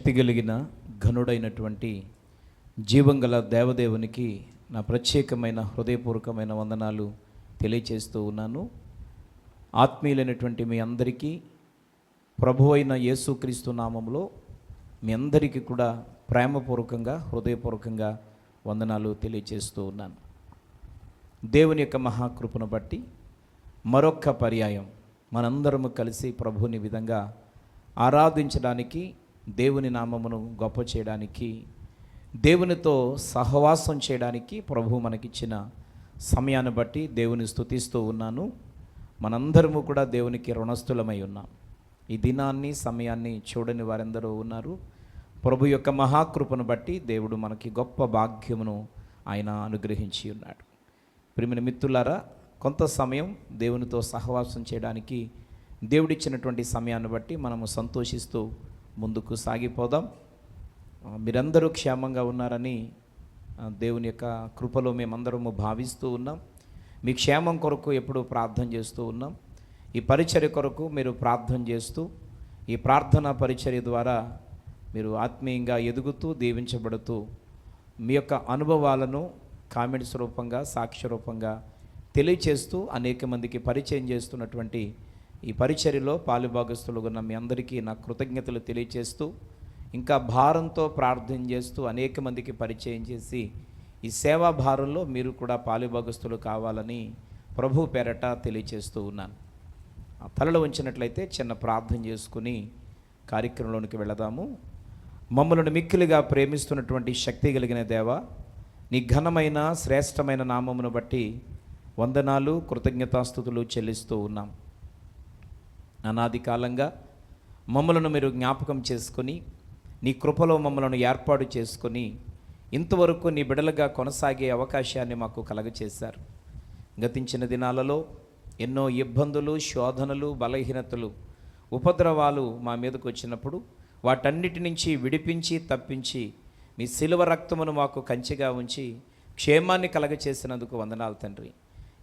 సర్వశక్తి కలిగిన ఘనుడైనటువంటి జీవంగల దేవదేవునికి నా ప్రత్యేకమైన హృదయపూర్వకమైన వందనాలు తెలియచేస్తూ ఉన్నాను. ఆత్మీయులైనటువంటి మీ అందరికీ ప్రభు అయిన యేసుక్రీస్తు నామములో మీ అందరికీ కూడా ప్రేమపూర్వకంగా హృదయపూర్వకంగా వందనాలు తెలియచేస్తూ ఉన్నాను. దేవుని యొక్క మహాకృపను బట్టి మరొక్క పర్యాయం మనందరము కలిసి ప్రభువుని విధంగా ఆరాధించడానికి, దేవుని నామమును గొప్ప చేయడానికి, దేవునితో సహవాసం చేయడానికి ప్రభు మనకిచ్చిన సమయాన్ని బట్టి దేవుని స్తుతిస్తూ ఉన్నాను. మనందరము కూడా దేవునికి రుణస్థులమై ఉన్నాం. ఈ దినాన్ని సమయాన్ని చూడని వారందరూ ఉన్నారు. ప్రభు యొక్క మహాకృపను బట్టి దేవుడు మనకి గొప్ప భాగ్యమును ఆయన అనుగ్రహించి ఉన్నాడు. ప్రియమైన మిత్రులారా, కొంత సమయం దేవునితో సహవాసం చేయడానికి దేవుడిచ్చినటువంటి సమయాన్ని బట్టి మనము సంతోషిస్తూ ముందుకు సాగిపోదాం. మీరందరూ క్షేమంగా ఉన్నారని దేవుని యొక్క కృపలో మేమందరము భావిస్తూ ఉన్నాం. మీ క్షేమం కొరకు ఎప్పుడూ ప్రార్థన చేస్తూ ఉన్నాం. ఈ పరిచర్య కొరకు మీరు ప్రార్థన చేస్తూ, ఈ ప్రార్థనా పరిచర్య ద్వారా మీరు ఆత్మీయంగా ఎదుగుతూ దీవించబడుతూ మీ యొక్క అనుభవాలను కామెంట్స్ రూపంగా, సాక్ష్య రూపంగా తెలియచేస్తూ అనేక మందికి పరిచయం చేస్తున్నటువంటి ఈ పరిచర్యలో పాలుభాగస్తులుగా ఉన్న మీ అందరికీ నా కృతజ్ఞతలు తెలియచేస్తూ, ఇంకా భారంతో ప్రార్థన చేస్తూ అనేక మందికి పరిచయం చేసి ఈ సేవా భారంలో మీరు కూడా పాలుభాగస్తులు కావాలని ప్రభు పేరట తెలియచేస్తూ ఉన్నాను. తలలో ఉంచినట్లయితే చిన్న ప్రార్థన చేసుకుని కార్యక్రమంలోనికి వెళదాము. మమ్మల్ని మిక్కిలిగా ప్రేమిస్తున్నటువంటి శక్తి కలిగిన దేవ, నీ ఘనమైన శ్రేష్టమైన నామమును బట్టి వందనాలు, కృతజ్ఞతాస్తుతులు చెల్లిస్తూ ఉన్నాం. అనాది కాలంగా మమ్మలను మీరు జ్ఞాపకం చేసుకొని నీ కృపలో మమ్మలను ఏర్పాటు చేసుకొని ఇంతవరకు నీ బిడలుగా కొనసాగే అవకాశాన్ని మాకు కలగచేశారు. గతించిన దినాలలో ఎన్నో ఇబ్బందులు, శోధనలు, బలహీనతలు, ఉపద్రవాలు మా మీదకు వచ్చినప్పుడు వాటన్నిటి నుంచి విడిపించి తప్పించి మీ శిలువ రక్తమును మాకు కంచెగా ఉంచి క్షేమాన్ని కలగచేసినందుకు వందనాలు తండ్రి.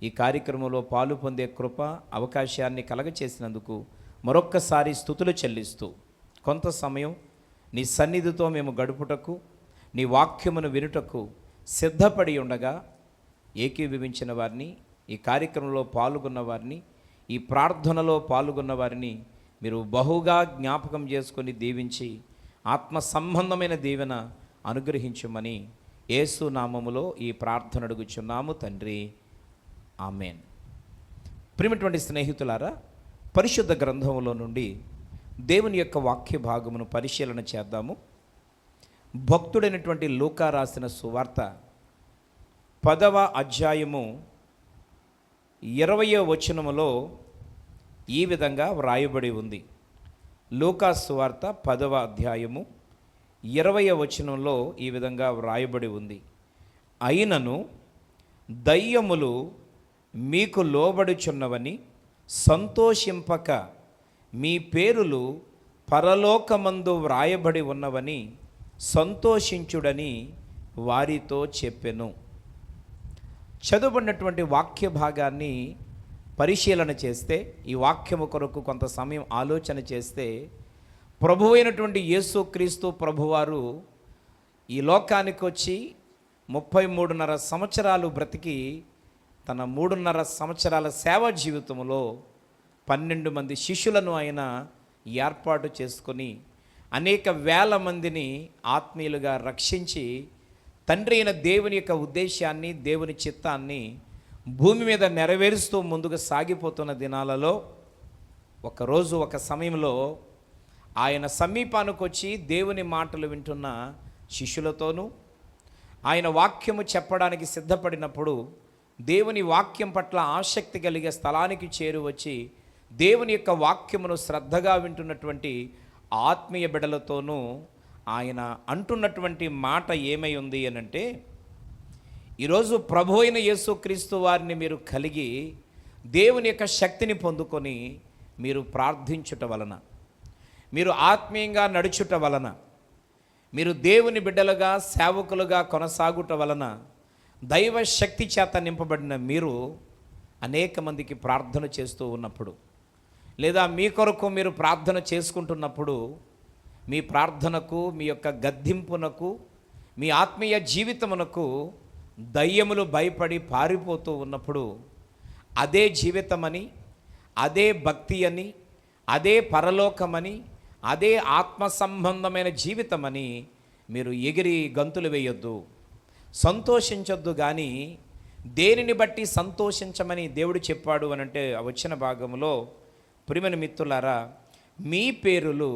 ఈ కార్యక్రమంలో పాలు పొందే కృప అవకాశాన్ని కలగచేసినందుకు మరొక్కసారి స్తుతులు చెల్లిస్తూ, కొంత సమయం నీ సన్నిధితో మేము గడుపుటకు, నీ వాక్యమును వినుటకు సిద్ధపడి ఉండగా ఏకీభవించిన వారిని, ఈ కార్యక్రమంలో పాల్గొన్న వారిని, ఈ ప్రార్థనలో పాల్గొన్న వారిని మీరు బహుగా జ్ఞాపకం చేసుకొని దీవించి ఆత్మ సంబంధమైన దీవెన అనుగ్రహించమని యేసు నామములో ఈ ప్రార్థన అడుగుచున్నాము తండ్రి, ఆమెన్. ప్రియమైనటువంటి స్నేహితులారా, పరిశుద్ధ గ్రంథములో నుండి దేవుని యొక్క వాక్య భాగమును పరిశీలన చేద్దాము. భక్తుడైనటువంటి లూకా రాసిన సువార్త 10వ అధ్యాయము 20వ వచనములో ఈ విధంగా వ్రాయబడి ఉంది. లూకా సువార్త 10వ అధ్యాయము 20వ వచనంలో ఈ విధంగా వ్రాయబడి ఉంది. అయినను దయ్యములు మీకు లోబడుచున్నవని సంతోషింపక మీ పేరులు పరలోకమందు వ్రాయబడి ఉన్నవని సంతోషించుడని వారితో చెప్పెను. చదువుబడినటువంటి వాక్య భాగాన్ని పరిశీలన చేస్తే, ఈ వాక్యము కొరకు కొంత సమయం ఆలోచన చేస్తే, ప్రభు అయినటువంటి యేసుక్రీస్తు ప్రభువారు ఈ లోకానికి వచ్చి 33.5 సంవత్సరాలు బ్రతికి తన 3.5 సంవత్సరాల సేవా జీవితంలో 12 మంది శిష్యులను ఆయన ఏర్పాటు చేసుకొని అనేక వేల మందిని ఆత్మీయులుగా రక్షించి తండ్రి అయిన దేవుని యొక్క ఉద్దేశాన్ని, దేవుని చిత్తాన్ని భూమి మీద నెరవేరుస్తూ ముందుకు సాగిపోతున్న దినాలలో ఒకరోజు ఒక సమయంలో ఆయన సమీపానికి వచ్చి దేవుని మాటలు వింటున్న శిష్యులతోనూ, ఆయన వాక్యము చెప్పడానికి సిద్ధపడినప్పుడు దేవుని వాక్యం పట్ల ఆసక్తి కలిగే స్థలానికి చేరువచ్చి దేవుని యొక్క వాక్యమును శ్రద్ధగా వింటున్నటువంటి ఆత్మీయ బిడ్డలతోనూ ఆయన అంటున్నటువంటి మాట ఏమై ఉంది అనంటే, ఈరోజు ప్రభు అయిన యేసుక్రీస్తు వారిని మీరు కలిగి దేవుని యొక్క శక్తిని పొందుకొని మీరు ప్రార్థించుట వలన, మీరు ఆత్మీయంగా నడుచుట వలన, మీరు దేవుని బిడ్డలుగా సేవకులుగా కొనసాగుట వలన దైవ శక్తి చేత నింపబడిన మీరు అనేక మందికి ప్రార్థన చేస్తూ ఉన్నప్పుడు, లేదా మీ కొరకు మీరు ప్రార్థన చేసుకుంటున్నప్పుడు మీ ప్రార్థనకు, మీ యొక్క గద్దింపునకు, మీ ఆత్మీయ జీవితమునకు దయ్యములు భయపడి పారిపోతూ ఉన్నప్పుడు అదే జీవితమని, అదే భక్తి అని, అదే పరలోకమని, అదే ఆత్మ సంబంధమైన జీవితమని మీరు ఎగిరి గంతులు వేయొద్దు, సంతోషించొద్దు. కానీ దేనిని బట్టి సంతోషించమని దేవుడు చెప్పాడు అని అంటే వచ్చిన భాగంలో, ప్రియమైన మిత్రులారా, మీ పేరులు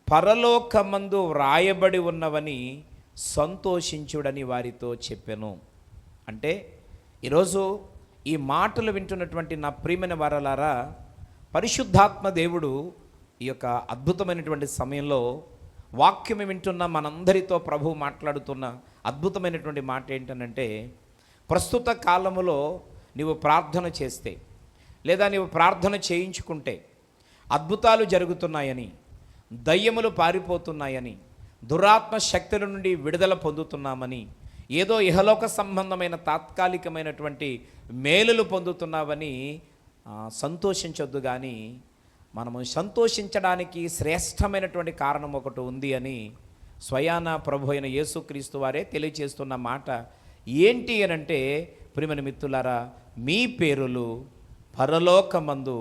పరలోకమందు వ్రాయబడి ఉన్నవని సంతోషించుడని వారితో చెప్పెను. అంటే ఈరోజు ఈ మాటలు వింటున్నటువంటి నా ప్రియమైన వారలారా, పరిశుద్ధాత్మ దేవుడు ఈ యొక్క అద్భుతమైనటువంటి సమయంలో వాక్యం వింటున్న మనందరితో ప్రభు మాట్లాడుతున్న అద్భుతమైనటువంటి మాట ఏంటనంటే, ప్రస్తుత కాలములో నీవు ప్రార్థన చేస్తే, లేదా నీవు ప్రార్థన చేయించుకుంటే అద్భుతాలు జరుగుతున్నాయని, దయ్యములు పారిపోతున్నాయని, దురాత్మ శక్తుల నుండి విడుదల పొందుతున్నామని, ఏదో ఇహలోక సంబంధమైన తాత్కాలికమైనటువంటి మేలులు పొందుతున్నావని సంతోషించొద్దు. కానీ మనము సంతోషించడానికి శ్రేష్టమైనటువంటి కారణం ఒకటి ఉంది అని స్వయాన ప్రభు అయిన యేసుక్రీస్తు వారే తెలియజేస్తున్న మాట ఏంటి అనంటే, ప్రియమైన మిత్రులారా, మీ పేరులు పరలోకమందు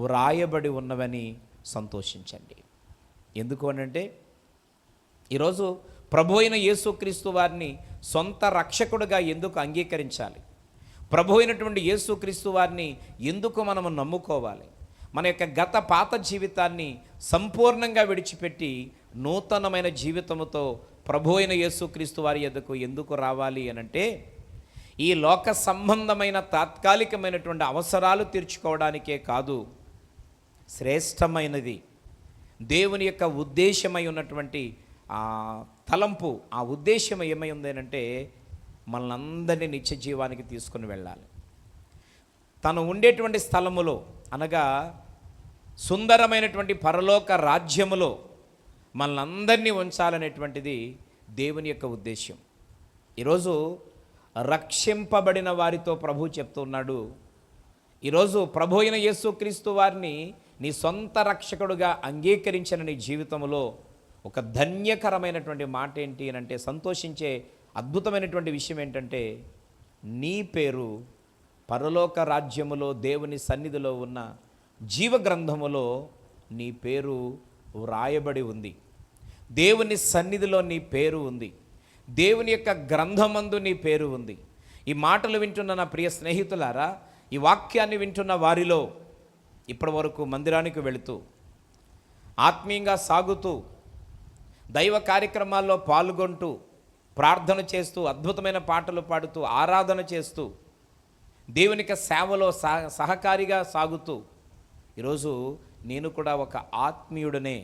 వ్రాయబడి ఉన్నవని సంతోషించండి. ఎందుకు అనంటే, ఈరోజు ప్రభు అయిన యేసుక్రీస్తు వారిని సొంత రక్షకుడుగా ఎందుకు అంగీకరించాలి? ప్రభు అయినటువంటి యేసుక్రీస్తు వారిని ఎందుకు మనము నమ్ముకోవాలి? మన యొక్క గత పాత జీవితాన్ని సంపూర్ణంగా విడిచిపెట్టి నూతనమైన జీవితముతో ప్రభు అయిన యేసుక్రీస్తు వారి యొద్దకు ఎందుకు రావాలి అనంటే, ఈ లోక సంబంధమైన తాత్కాలికమైనటువంటి అవసరాలు తీర్చుకోవడానికే కాదు, శ్రేష్టమైనది దేవుని యొక్క ఉద్దేశమై ఉన్నటువంటి ఆ తలంపు, ఆ ఉద్దేశం ఏమై ఉందేనంటే, మనల్ని నిత్య జీవానికి తీసుకుని వెళ్ళాలి. తను ఉండేటువంటి స్థలములో, అనగా సుందరమైనటువంటి పరలోక రాజ్యములో మనల్ని ఉంచాలనేటువంటిది దేవుని యొక్క ఉద్దేశం. ఈరోజు రక్షింపబడిన వారితో ప్రభు చెప్తున్నాడు, ఈరోజు ప్రభు అయిన యేసుక్రీస్తు వారిని నీ సొంత రక్షకుడుగా అంగీకరించిన నీ జీవితంలో ఒక ధన్యకరమైనటువంటి మాట ఏంటి అని అంటే, సంతోషించే అద్భుతమైనటువంటి విషయం ఏంటంటే, నీ పేరు పరలోక రాజ్యములో దేవుని సన్నిధిలో ఉన్న జీవ గ్రంథములో నీ పేరు వ్రాయబడి ఉంది. దేవుని సన్నిధిలో నీ పేరు ఉంది. దేవుని యొక్క గ్రంథమందు నీ పేరు ఉంది. ఈ మాటలు వింటున్న నా ప్రియ స్నేహితులారా, ఈ వాక్యాన్ని వింటున్న వారిలో ఇప్పటి వరకు మందిరానికి వెళుతూ, ఆత్మీయంగా సాగుతూ, దైవ కార్యక్రమాల్లో పాల్గొంటూ, ప్రార్థన చేస్తూ, అద్భుతమైన పాటలు పాడుతూ, ఆరాధన చేస్తూ, దేవునికి సేవలో సహకారిగా సాగుతూ, ఈరోజు నేను కూడా ఒక ఆత్మీయుడనే,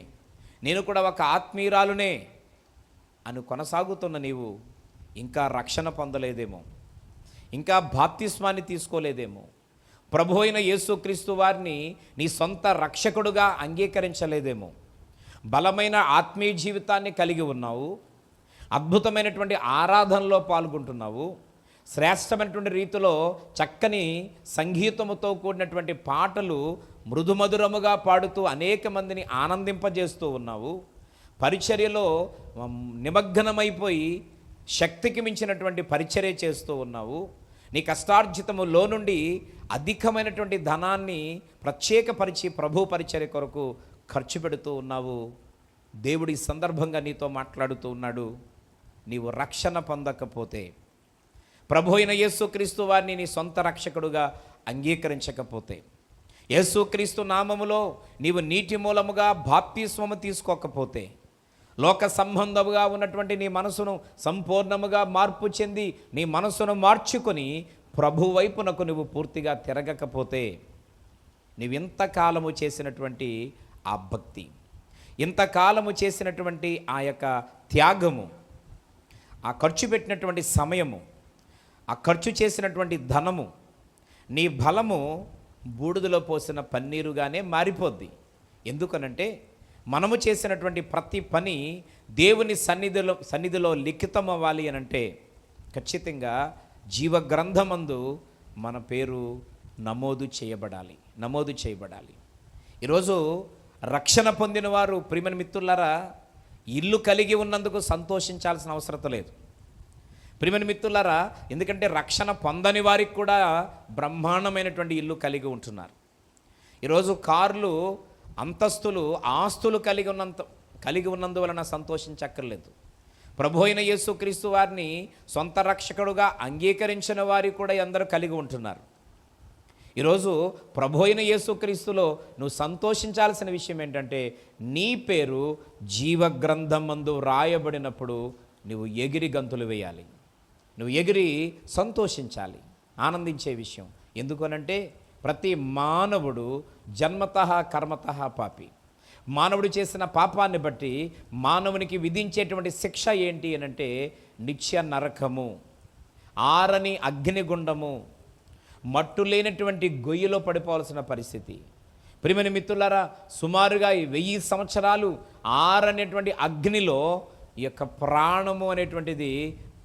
నేను కూడా ఒక ఆత్మీయురాలునే అని కొనసాగుతున్న నీవు ఇంకా రక్షణ పొందలేదేమో, ఇంకా బాప్తిస్మాన్ని తీసుకోలేదేమో, ప్రభు అయిన యేసుక్రీస్తు వారిని నీ సొంత రక్షకుడుగా అంగీకరించలేదేమో, బలమైన ఆత్మీయ జీవితాన్ని కలిగి ఉన్నావు, అద్భుతమైనటువంటి ఆరాధనలో పాల్గొంటున్నావు, శ్రేష్టమైనటువంటి రీతిలో చక్కని సంగీతముతో కూడినటువంటి పాటలు మృదుమధురముగా పాడుతూ అనేక మందిని ఆనందింపజేస్తూ ఉన్నావు, పరిచర్యలో నిమగ్నమైపోయి శక్తికి మించినటువంటి పరిచర్య చేస్తూ ఉన్నావు, నీ కష్టార్జితములో నుండి అధికమైనటువంటి ధనాన్ని ప్రత్యేకపరిచి ప్రభు పరిచర్య కొరకు ఖర్చు పెడుతూ ఉన్నావు. దేవుడి సందర్భంగా నీతో మాట్లాడుతూ ఉన్నాడు, నీవు రక్షణ పొందకపోతే, ప్రభు అయిన యేసుక్రీస్తు వారిని నీ సొంత రక్షకుడుగా అంగీకరించకపోతే, యేసుక్రీస్తు నామములో నీవు నీటి మూలముగా బాప్తిస్మము తీసుకోకపోతే, లోక సంబంధముగా ఉన్నటువంటి నీ మనసును సంపూర్ణముగా మార్పు చెంది నీ మనసును మార్చుకొని ప్రభు వైపునకు నువ్వు పూర్తిగా తిరగకపోతే, నీవు ఇంతకాలము చేసినటువంటి ఆ భక్తి, ఇంతకాలము చేసినటువంటి ఆ యొక్క త్యాగము, ఆ ఖర్చు పెట్టినటువంటి సమయము, ఆ ఖర్చు చేసినటువంటి ధనము, నీ బలము బూడిదలో పోసిన పన్నీరుగానే మారిపోద్ది. ఎందుకనంటే, మనము చేసినటువంటి ప్రతి పని దేవుని సన్నిధిలో లిఖితం అవ్వాలి అనంటే ఖచ్చితంగా జీవగ్రంథమందు మన పేరు నమోదు చేయబడాలి. ఈరోజు రక్షణ పొందిన వారు, ప్రియమైన మిత్రులారా, ఇల్లు కలిగి ఉన్నందుకు సంతోషించాల్సిన అవసరం లేదు. ప్రియమైన మిత్రులారా, ఎందుకంటే రక్షణ పొందని వారికి కూడా బ్రహ్మాండమైనటువంటి ఇల్లు కలిగి ఉంటున్నారు. ఈరోజు కార్లు, అంతస్తులు, ఆస్తులు కలిగి ఉన్నందువలన సంతోషించక్కర్లేదు. ప్రభు అయిన యేసుక్రీస్తు వారిని సొంత రక్షకుడుగా అంగీకరించిన వారు కూడా అందరూ కలిగి ఉంటున్నారు. ఈరోజు ప్రభు అయిన యేసుక్రీస్తులో నువ్వు సంతోషించాల్సిన విషయం ఏంటంటే, నీ పేరు జీవగ్రంథం మందు రాయబడినప్పుడు నువ్వు ఎగిరి గంతులు వేయాలి, నువ్వు ఎగిరి సంతోషించాలి, ఆనందించే విషయం. ఎందుకనంటే ప్రతి మానవుడు జన్మతః కర్మతః పాపి. మానవుడు చేసిన పాపాన్ని బట్టి మానవునికి విధించేటువంటి శిక్ష ఏంటి అనంటే నిత్య నరకము, ఆరని అగ్నిగుండము, మట్టు లేనటువంటి గొయ్యిలో పడిపోవాల్సిన పరిస్థితి. ప్రియమైన మిత్రులారా, సుమారుగా 1000 సంవత్సరాలు ఆరనేటువంటి అగ్నిలో ఈ యొక్క ప్రాణము అనేటువంటిది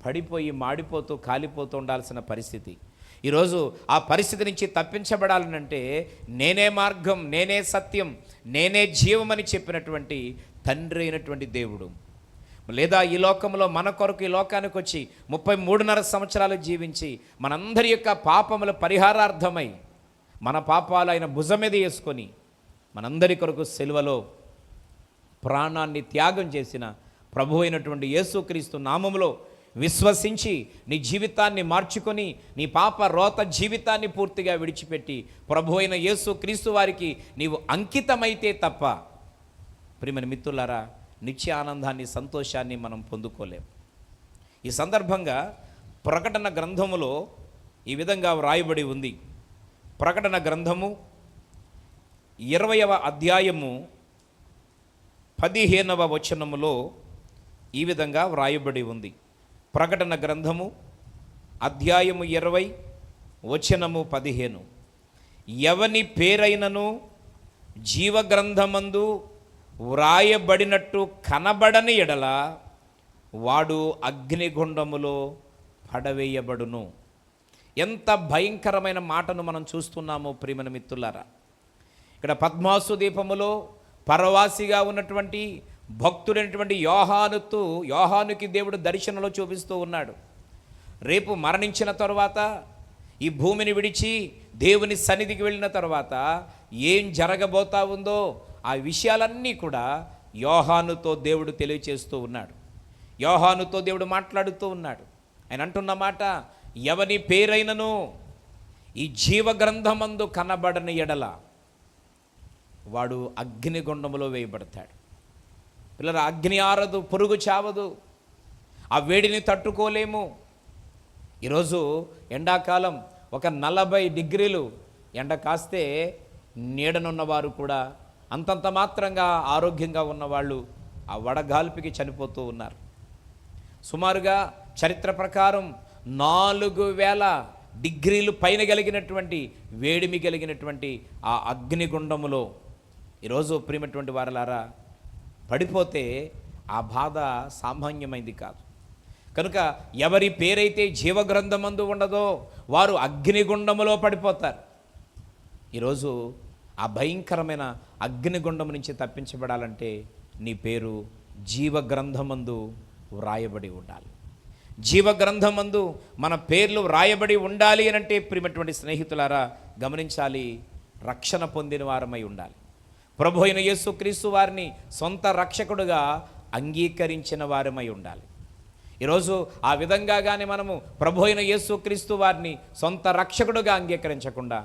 పడిపోయి మాడిపోతూ కాలిపోతూ ఉండాల్సిన పరిస్థితి. ఈరోజు ఆ పరిస్థితి నుంచి తప్పించబడాలనంటే నేనే మార్గం, నేనే సత్యం, నేనే జీవమని చెప్పినటువంటి తండ్రి అయినటువంటి దేవుడు, లేదా ఈ లోకంలో మన కొరకు ఈ లోకానికి వచ్చి 33.5 సంవత్సరాలు జీవించి మనందరి యొక్క పాపముల పరిహారార్థమై మన పాపాలు ఆయన భుజం మీద వేసుకొని మనందరి కొరకు సిలువలో ప్రాణాన్ని త్యాగం చేసిన ప్రభు అయినటువంటి యేసుక్రీస్తు నామములో విశ్వసించి నీ జీవితాన్ని మార్చుకొని నీ పాప రోత జీవితాన్ని పూర్తిగా విడిచిపెట్టి ప్రభు అయిన యేసుక్రీస్తు వారికి నీవు అంకితమైతే తప్ప ప్రియమైన మిత్రులారా నిత్య ఆనందాన్ని, సంతోషాన్ని మనం పొందుకోలేం. ఈ సందర్భంగా ప్రకటన గ్రంథములో ఈ విధంగా వ్రాయబడి ఉంది. ప్రకటన గ్రంథము 20వ అధ్యాయము 15వ వచనములో ఈ విధంగా వ్రాయబడి ఉంది. ప్రకటన గ్రంథము అధ్యాయము 20 వచనము 15. ఎవని పేరైనను జీవగ్రంథమందు వ్రాయబడినట్టు కనబడని ఎడల వాడు అగ్నిగుండములో పడవేయబడును. ఎంత భయంకరమైన మాటను మనం చూస్తున్నామో ప్రియమైన మిత్రులారా. ఇక్కడ పద్మాసు దీపములో పరవాసిగా ఉన్నటువంటి భక్తుడైనటువంటి యోహానుకి దేవుడు దర్శనంలో చూపిస్తూ ఉన్నాడు. రేపు మరణించిన తరువాత ఈ భూమిని విడిచి దేవుని సన్నిధికి వెళ్ళిన తర్వాత ఏం జరగబోతా ఉందో ఆ విషయాలన్నీ కూడా యోహానుతో దేవుడు తెలియచేస్తూ ఉన్నాడు. యోహానుతో దేవుడు మాట్లాడుతూ ఉన్నాడు. ఆయన అంటున్న మాట, ఎవని పేరైనను ఈ జీవగ్రంథమందు కనబడని ఎడల వాడు అగ్నిగుండములో వేయబడతాడు. పిల్లల అగ్ని ఆరదు, పురుగు చావదు, ఆ వేడిని తట్టుకోలేము. ఈరోజు ఎండాకాలం ఒక 40 డిగ్రీలు ఎండ కాస్తే నీడనున్నవారు కూడా అంతంత మాత్రంగా ఆరోగ్యంగా ఉన్నవాళ్ళు ఆ వడగాల్పికి చనిపోతూ ఉన్నారు. సుమారుగా చరిత్ర ప్రకారం 4000 డిగ్రీలు పైన కలిగినటువంటి వేడిమి కలిగినటువంటి ఆ అగ్నిగుండములో ఈరోజు ప్రియమైనటువంటి వారలారా పడిపోతే ఆ బాధ సామాన్యమైంది కాదు. కనుక ఎవరి పేరైతే జీవగ్రంథమందు ఉండదో వారు అగ్నిగుండములో పడిపోతారు. ఈరోజు ఆ భయంకరమైన అగ్నిగుండం నుంచి తప్పించబడాలంటే నీ పేరు జీవగ్రంథమందు వ్రాయబడి ఉండాలి. జీవగ్రంథమందు మన పేర్లు వ్రాయబడి ఉండాలి అనంటే ప్రియమైనటువంటి స్నేహితులారా గమనించాలి, రక్షణ పొందిన వారమై ఉండాలి. ప్రభు అయిన యేసుక్రీస్తు వారిని సొంత రక్షకుడుగా అంగీకరించిన వారమై ఉండాలి. ఈరోజు ఆ విధంగా కానీ మనము ప్రభు అయిన యేసుక్రీస్తు వారిని సొంత రక్షకుడుగా అంగీకరించకుండా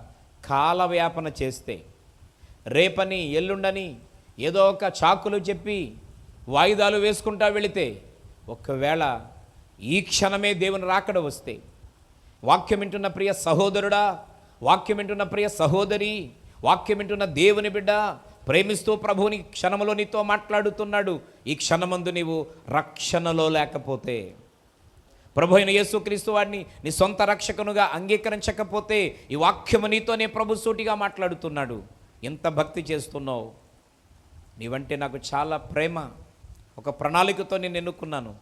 కాలవ్యాపన చేస్తే, రేపని ఎల్లుండని ఏదో ఒక చాకులు చెప్పి వాయిదాలు వేసుకుంటా వెళితే, ఒకవేళ ఈ క్షణమే దేవుని రాకడ వస్తే, వాక్యం వింటున్న ప్రియ సహోదరుడా, వాక్యం వింటున్న ప్రియ సహోదరి, వాక్యం వింటున్న దేవుని బిడ్డ, ప్రేమిస్తూ ప్రభువుని క్షణములో నీతో మాట్లాడుతున్నాడు. ఈ క్షణమందు నీవు రక్షణలో లేకపోతే, ప్రభు అయిన యేసుక్రీస్తు వారిని నీ సొంత రక్షకునుగా అంగీకరించకపోతే, ఈ వాక్యము నీతోనే ప్రభు సూటిగా మాట్లాడుతున్నాడు. ఎంత భక్తి చేస్తున్నావు, నీవంటే నాకు చాలా ప్రేమ, ఒక ప్రణాళికతో నేను ఎన్నుకున్నాను.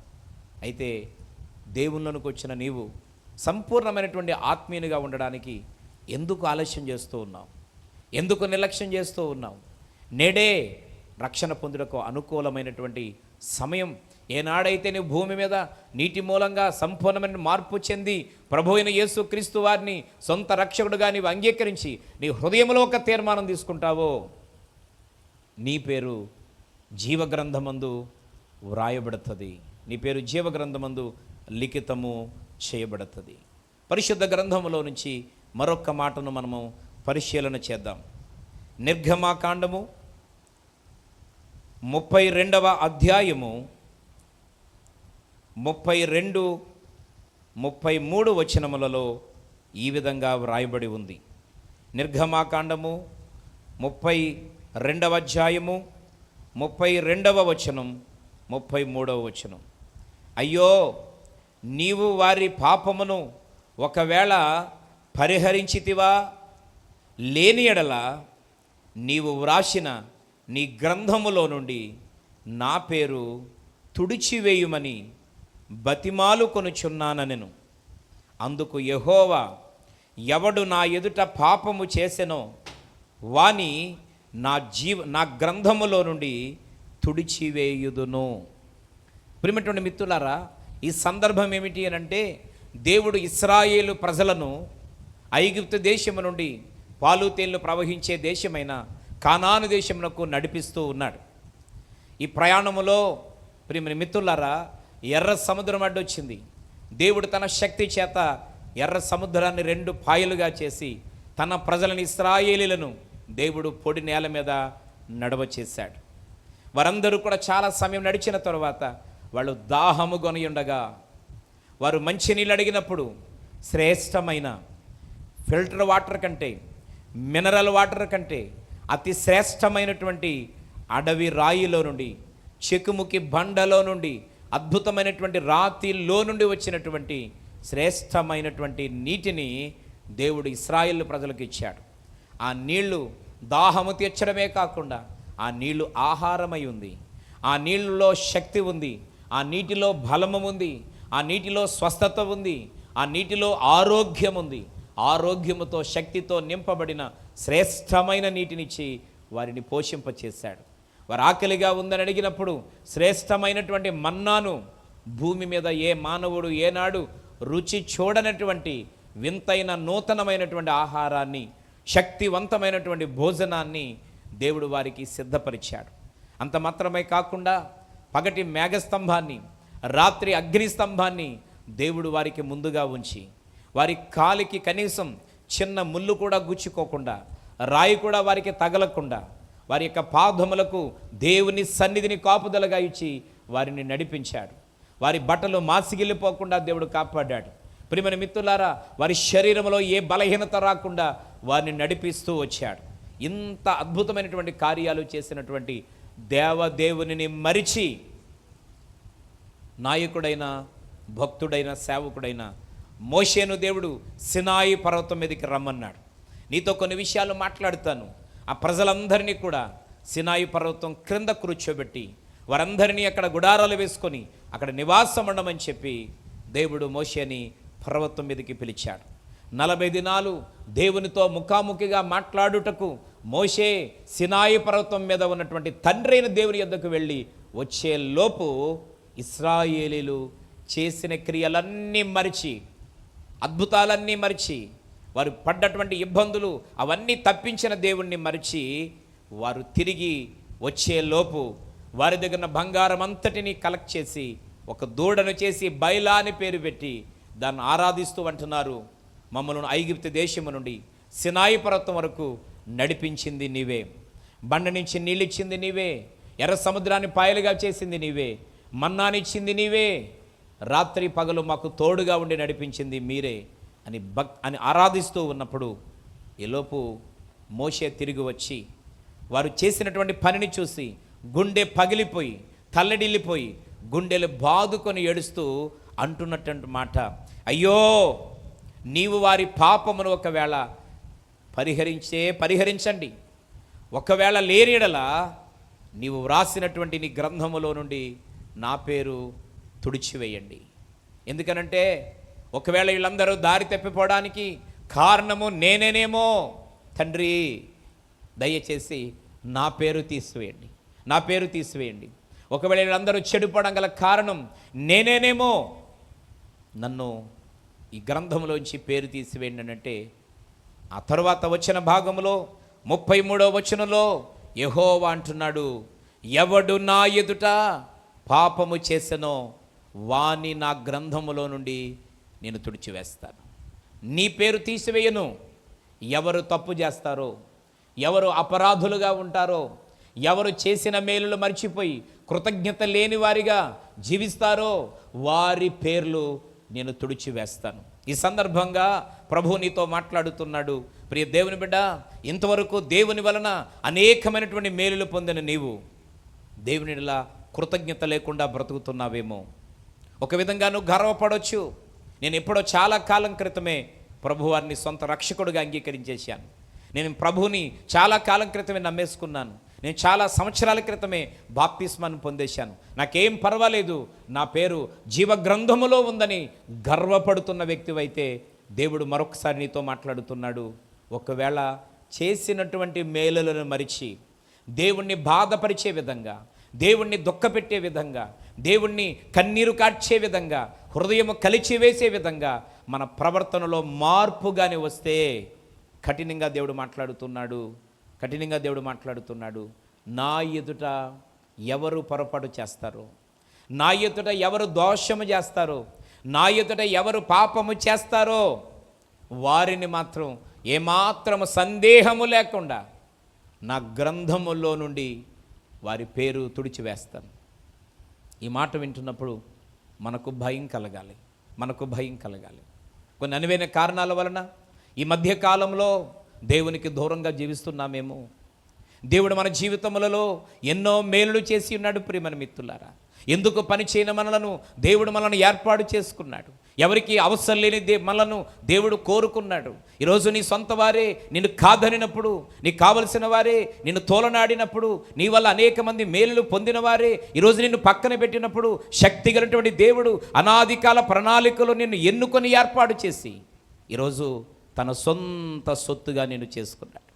అయితే దేవుళ్ళలోనికి వచ్చిన నీవు సంపూర్ణమైనటువంటి ఆత్మీయునిగా ఉండడానికి ఎందుకు ఆలస్యం చేస్తూ ఉన్నావు? ఎందుకు నిర్లక్ష్యం చేస్తూ ఉన్నావు? నేడే రక్షణ పొందుటకు అనుకూలమైనటువంటి సమయం ఏనాడైతే నీ భూమి మీద నీటి మూలంగా సంపూర్ణమైన మార్పు చెంది ప్రభు అయిన యేసు క్రీస్తు వారిని సొంత రక్షకుడుగా నీవు అంగీకరించి నీ హృదయంలో ఒక తీర్మానం తీసుకుంటావో నీ పేరు జీవగ్రంథమందు వ్రాయబడుతుంది. నీ పేరు జీవగ్రంథమందు లిఖితము చేయబడుతుంది. పరిశుద్ధ గ్రంథములో నుంచి మరొక మాటను మనము పరిశీలన చేద్దాం. నిర్గమాకాండము 32వ అధ్యాయము 32, 33 వచనములలో ఈ విధంగా వ్రాయబడి ఉంది. నిర్గమాకాండము 32వ అధ్యాయము 32వ వచనం, 33వ వచనం. అయ్యో, నీవు వారి పాపమును ఒకవేళ పరిహరించితివా, లేని ఎడల నీవు వ్రాసిన నీ గ్రంథములో నుండి నా పేరు తుడిచివేయుమని బతిమాలు కొనుచున్నానెను. అందుకు యెహోవా, ఎవడు నా ఎదుట పాపము చేసెనో వాని నా గ్రంథములో నుండి తుడిచివేయుదును. ప్రియమైనటువంటి మిత్రులారా, ఈ సందర్భం ఏమిటి అని అంటే, దేవుడు ఇశ్రాయేలు ప్రజలను ఐగుప్తు దేశము నుండి పాలు తేళ్లు ప్రవహించే దేశమైన కానాను దేశమునకు నడిపిస్తూ ఉన్నాడు. ఈ ప్రయాణములో ప్రియమైన మిత్రులారా, ఎర్ర సముద్రం అడ్డొచ్చింది. దేవుడు తన శక్తి చేత ఎర్ర సముద్రాన్ని 2 పాయలుగా చేసి తన ప్రజలను ఇశ్రాయేలీలను దేవుడు పొడి నేల మీద నడవ చేశాడు. వారందరూ కూడా చాలా సమయం నడిచిన తర్వాత వాళ్ళు దాహము కొని ఉండగా వారు మంచినీళ్ళు అడిగినప్పుడు శ్రేష్టమైన ఫిల్టర్ వాటర్ కంటే, మినరల్ వాటర్ కంటే అతి శ్రేష్టమైనటువంటి అడవి రాయిలో నుండి, చెకుముకి బండలో నుండి, అద్భుతమైనటువంటి రాతిలో నుండి వచ్చినటువంటి శ్రేష్టమైనటువంటి నీటిని దేవుడు ఇశ్రాయేలు ప్రజలకు ఇచ్చాడు. ఆ నీళ్లు దాహము తీర్చడమే కాకుండా ఆ నీళ్లు ఆహారమై ఉంది. ఆ నీళ్ళలో శక్తి ఉంది. ఆ నీటిలో బలము ఉంది. ఆ నీటిలో స్వస్థత ఉంది. ఆ నీటిలో ఆరోగ్యం ఉంది. ఆరోగ్యముతో శక్తితో నింపబడిన శ్రేష్టమైన నీటినిచ్చి వారిని పోషింపచేశాడు. వారు ఆకలిగా ఉందని అడిగినప్పుడు శ్రేష్టమైనటువంటి మన్నాను, భూమి మీద ఏ మానవుడు ఏనాడు రుచి చూడనటువంటి వింతైన నూతనమైనటువంటి ఆహారాన్ని, శక్తివంతమైనటువంటి భోజనాన్ని దేవుడు వారికి సిద్ధపరిచాడు. అంత మాత్రమే కాకుండా పగటి మేఘస్తంభాన్ని, రాత్రి అగ్నిస్తంభాన్ని దేవుడు వారికి ముందుగా ఉంచి వారి కాలికి కనీసం చిన్న ముళ్ళు కూడా గుచ్చుకోకుండా, రాయి కూడా వారికి తగలకుండా, వారి యొక్క పాదములకు దేవుని సన్నిధిని కాపుదలగా ఇచ్చి వారిని నడిపించాడు. వారి బట్టలు మాసిగిల్లిపోకుండా దేవుడు కాపాడాడు. ప్రియమైన మిత్రులారా, వారి శరీరంలో ఏ బలహీనత రాకుండా వారిని నడిపిస్తూ వచ్చాడు. ఇంత అద్భుతమైనటువంటి కార్యాలు చేసినటువంటి దేవదేవుని మరిచి నాయకుడైన, భక్తుడైన, సేవకుడైన మోషేను దేవుడు సినాయి పర్వతం మీదకి రమ్మన్నాడు. నీతో కొన్ని విషయాలు మాట్లాడుతాను. ఆ ప్రజలందరినీ కూడా సినాయి పర్వతం క్రింద కూర్చోబెట్టి వారందరినీ అక్కడ గుడారాలు వేసుకొని అక్కడ నివాసం ఉండమని చెప్పి దేవుడు మోషేని పర్వతం మీదకి పిలిచాడు. 40 దినాలు దేవునితో ముఖాముఖిగా మాట్లాడుటకు మోషే సినాయి పర్వతం మీద ఉన్నటువంటి తండ్రి అయిన దేవుని యొద్దకు వెళ్ళి వచ్చే లోపు ఇశ్రాయేలీలు చేసిన క్రియలన్నీ మరిచి, అద్భుతాలన్నీ మరిచి, వారు పడ్డటువంటి ఇబ్బందులు అవన్నీ తప్పించిన దేవుణ్ణి మరిచి వారు తిరిగి వచ్చే లోపు వారి దగ్గర బంగారం అంతటిని కలెక్ట్ చేసి ఒక దూడను చేసి బైలా అని పేరు పెట్టి దాన్ని ఆరాధిస్తూ అంటున్నారు, మమ్మల్ని ఐగుప్తు దేశము నుండి సినాయి పర్వతం వరకు నడిపించింది నీవే, బండ నుంచి నీళ్ళిచ్చింది నీవే, ఎర్ర సముద్రాన్ని పాయలుగా చేసింది నీవే, మన్నానిచ్చింది నీవే, రాత్రి పగలు మాకు తోడుగా ఉండి నడిపించింది మీరే అని ఆరాధిస్తూ ఉన్నప్పుడు ఈలోపు మోషే తిరిగి వచ్చి వారు చేసినటువంటి పనిని చూసి గుండె పగిలిపోయి, తల్లడిల్లిపోయి, గుండెలు బాదుకొని ఏడుస్తూ అంటున్నటువంటి మాట, అయ్యో, నీవు వారి పాపమును ఒకవేళ పరిహరించండి, ఒకవేళ లేనియడల నీవు వ్రాసినటువంటి నీ గ్రంథములో నుండి నా పేరు తుడిచివేయండి. ఎందుకనంటే ఒకవేళ వీళ్ళందరూ దారి తప్పిపోవడానికి కారణము నేనేనేమో, తండ్రి దయచేసి నా పేరు తీసివేయండి, నా పేరు తీసివేయండి. ఒకవేళ వీళ్ళందరూ చెడిపోవడం గల కారణం నేనేనేమో, నన్ను ఈ గ్రంథంలోంచి పేరు తీసివేయండి అంటే, ఆ తరువాత వచ్చిన భాగంలో 33వ వచనంలో యెహోవా అంటున్నాడు, ఎవడు నా ఎదుట పాపము చేసెనో వాని నా గ్రంథములో నుండి నేను తుడిచివేస్తాను. నీ పేరు తీసివేయను. ఎవరు తప్పు చేస్తారో, ఎవరు అపరాధులుగా ఉంటారో, ఎవరు చేసిన మేలులు మర్చిపోయి కృతజ్ఞత లేని వారిగా జీవిస్తారో వారి పేర్లు నేను తుడిచివేస్తాను. ఈ సందర్భంగా ప్రభు నీతో మాట్లాడుతున్నాడు. ప్రియ దేవుని బిడ్డ, ఇంతవరకు దేవుని వలన అనేకమైనటువంటి మేలులు పొందిన నీవు దేవునిలా కృతజ్ఞత లేకుండా బ్రతుకుతున్నావేమో. ఒక విధంగా నువ్వు గర్వపడవచ్చు. నేను ఎప్పుడో చాలా కాలం క్రితమే ప్రభువారిని సొంత రక్షకుడిగా అంగీకరించేశాను. నేను ప్రభువుని చాలా కాలం క్రితమే నమ్మేసుకున్నాను. నేను చాలా సంవత్సరాల క్రితమే బాప్తిస్మాన్ని పొందేశాను. నాకేం పర్వాలేదు, నా పేరు జీవ గ్రంథములో ఉందని గర్వపడుతున్న వ్యక్తివైతే దేవుడు మరొకసారి నీతో మాట్లాడుతున్నాడు. ఒకవేళ చేసినటువంటి మేలులను మరిచి దేవుణ్ణి బాధపరిచే విధంగా, దేవుణ్ణి దుఃఖపెట్టే విధంగా, దేవుణ్ణి కన్నీరు కార్చే విధంగా, హృదయము కలిచివేసే విధంగా మన ప్రవర్తనలో మార్పుగానే వస్తే కఠినంగా దేవుడు మాట్లాడుతున్నాడు. నా ఎదుట ఎవరు పొరపాటు చేస్తారో, నా ఎదుట ఎవరు దోషము చేస్తారో, నా ఎదుట ఎవరు పాపము చేస్తారో వారిని మాత్రం ఏమాత్రము సందేహము లేకుండా నా గ్రంథములో నుండి వారి పేరు తుడిచివేస్తాను. ఈ మాట వింటున్నప్పుడు మనకు భయం కలగాలి. కొన్ని అనువైన కారణాల వలన ఈ మధ్య కాలంలో దేవునికి దూరంగా జీవిస్తున్నామేమో. దేవుడు మన జీవితములలో ఎన్నో మేలులు చేసి ఉన్నాడు. ప్రియమైన మిత్రులారా, ఎందుకు పని చేయని మనలను దేవుడు మనల్ని ఏర్పాటు చేసుకున్నాడు. ఎవరికి అవసరం లేని మనలను దేవుడు కోరుకున్నాడు. ఈరోజు నీ సొంత వారే నిన్ను కాదనినప్పుడు, నీకు కావలసిన వారే నిన్ను తోలనాడినప్పుడు, నీ వల్ల అనేక మంది మేలులు పొందిన వారే ఈరోజు నిన్ను పక్కన పెట్టినప్పుడు, శక్తి కలిగినటువంటి దేవుడు అనాది కాల ప్రణాళికలో నిన్ను ఎన్నుకొని ఏర్పాటు చేసి ఈరోజు తన సొంత సొత్తుగా నేను చేసుకున్నాడు.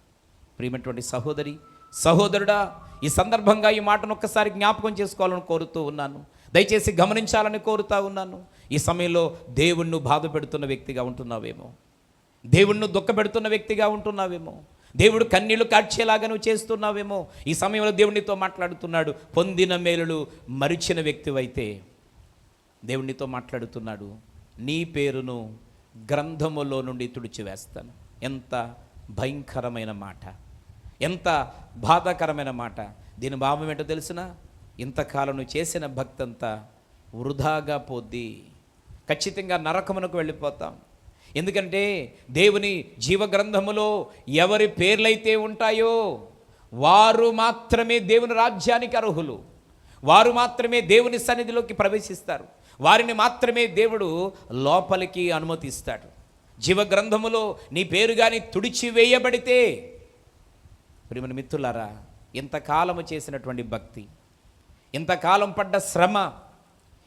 ప్రియమైనటువంటి సహోదరి, సహోదరుడా, ఈ సందర్భంగా ఈ మాటను ఒక్కసారి జ్ఞాపకం చేసుకోవాలని కోరుతూ ఉన్నాను. దయచేసి గమనించాలని కోరుతూ ఉన్నాను. ఈ సమయంలో దేవుణ్ణి బాధ పెడుతున్న వ్యక్తిగా ఉంటున్నావేమో, దేవుణ్ణి దుఃఖపెడుతున్న వ్యక్తిగా ఉంటున్నావేమో, దేవుడు కన్నీళ్లు కార్చేలాగా నువ్వు చేస్తున్నావేమో. ఈ సమయంలో దేవునితో మాట్లాడుతున్నాడు. పొందిన మేలులు మరిచిన వ్యక్తివైతే దేవునితో మాట్లాడుతున్నాడు, నీ పేరును గ్రంథములో నుండి తుడిచివేస్తాను. ఎంత భయంకరమైన మాట, ఎంత బాధాకరమైన మాట. దీని భావం ఏంటో తెలిసిన, ఇంతకాలం నువ్వు చేసిన భక్తి అంతా వృధాగా పోద్ది. ఖచ్చితంగా నరకమునకు వెళ్ళిపోతాం. ఎందుకంటే దేవుని జీవగ్రంథములో ఎవరి పేర్లైతే ఉంటాయో వారు మాత్రమే దేవుని రాజ్యానికి అర్హులు. వారు మాత్రమే దేవుని సన్నిధిలోకి ప్రవేశిస్తారు. వారిని మాత్రమే దేవుడు లోపలికి అనుమతిస్తాడు. జీవగ్రంథములో నీ పేరు కానీ తుడిచివేయబడితే, ప్రియమైన మిత్రులారా, ఇంతకాలము చేసినటువంటి భక్తి, ఇంతకాలం పడ్డ శ్రమ,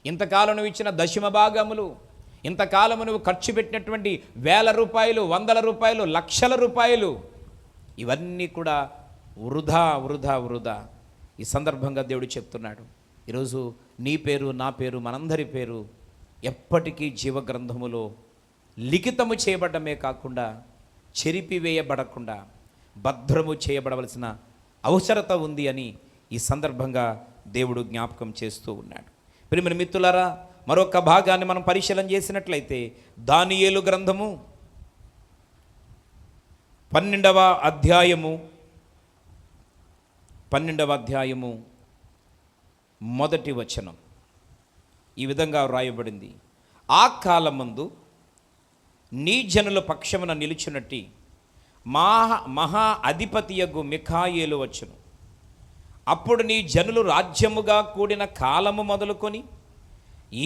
ఇంతకాలం నువ్వు ఇచ్చిన దశమ భాగములు, ఇంతకాలము నువ్వు ఖర్చు పెట్టినటువంటి వేల రూపాయలు, వందల రూపాయలు, లక్షల రూపాయలు, ఇవన్నీ కూడా వృధా. ఈ సందర్భంగా దేవుడు చెప్తున్నాడు, ఈరోజు నీ పేరు, నా పేరు, మనందరి పేరు ఎప్పటికీ జీవగ్రంథములో లిఖితము చేయబడమే కాకుండా చెరిపివేయబడకుండా భద్రము చేయబడవలసిన అవసరత ఉంది అని ఈ సందర్భంగా దేవుడు జ్ఞాపకం చేస్తూ ఉన్నాడు. ప్రియమైన మిత్రులారా, మరొక భాగాన్ని మనం పరిశీలన చేసినట్లయితే దానియేలు గ్రంథము 12వ అధ్యాయము మొదటి వచనం ఈ విధంగా వ్రాయబడింది. ఆ కాలమందు నీ జనుల పక్షమున నిలుచున్నట్టి మహా అధిపతియగు మిఖాయేలు వచ్చును. అప్పుడు నీ జనులు రాజ్యముగా కూడిన కాలము మొదలుకొని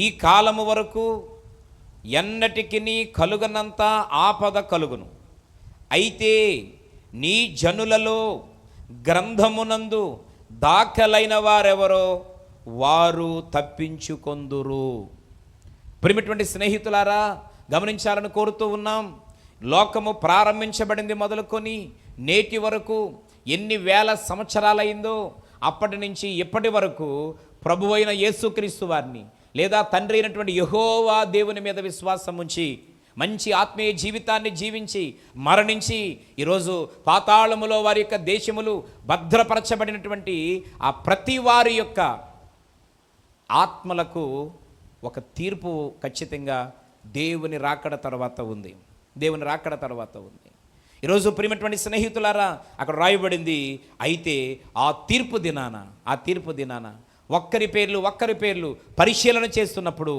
ఈ కాలము వరకు ఎన్నటికి కలుగనంత ఆపద కలుగును. అయితే నీ జనులలో గ్రంథమునందు దాఖలైన వారెవరో వారు తప్పించుకొందురు. ప్రియమైనటువంటి స్నేహితులారా, గమనించాలని కోరుతూ ఉన్నాం. లోకము ప్రారంభించబడింది మొదలుకొని నేటి వరకు ఎన్ని వేల సంవత్సరాలైందో, అప్పటి నుంచి ఇప్పటి వరకు ప్రభువైన యేసుక్రీస్తు వారిని లేదా తండ్రి అయినటువంటి యెహోవా దేవుని మీద విశ్వాసం ఉంచి మంచి ఆత్మీయ జీవితాన్ని జీవించి మరణించి ఈరోజు పాతాళములో వారి యొక్క దేశములు భద్రపరచబడినటువంటి ఆ ప్రతి వారి యొక్క ఆత్మలకు ఒక తీర్పు ఖచ్చితంగా దేవుని రాకడ తర్వాత ఉంది. దేవుని రాకడ తర్వాత ఉంది. ఈరోజు ప్రియమైనటువంటి స్నేహితులారా, అక్కడ రాయబడింది, అయితే ఆ తీర్పు దినాన ఒక్కరి పేర్లు పరిశీలన చేస్తున్నప్పుడు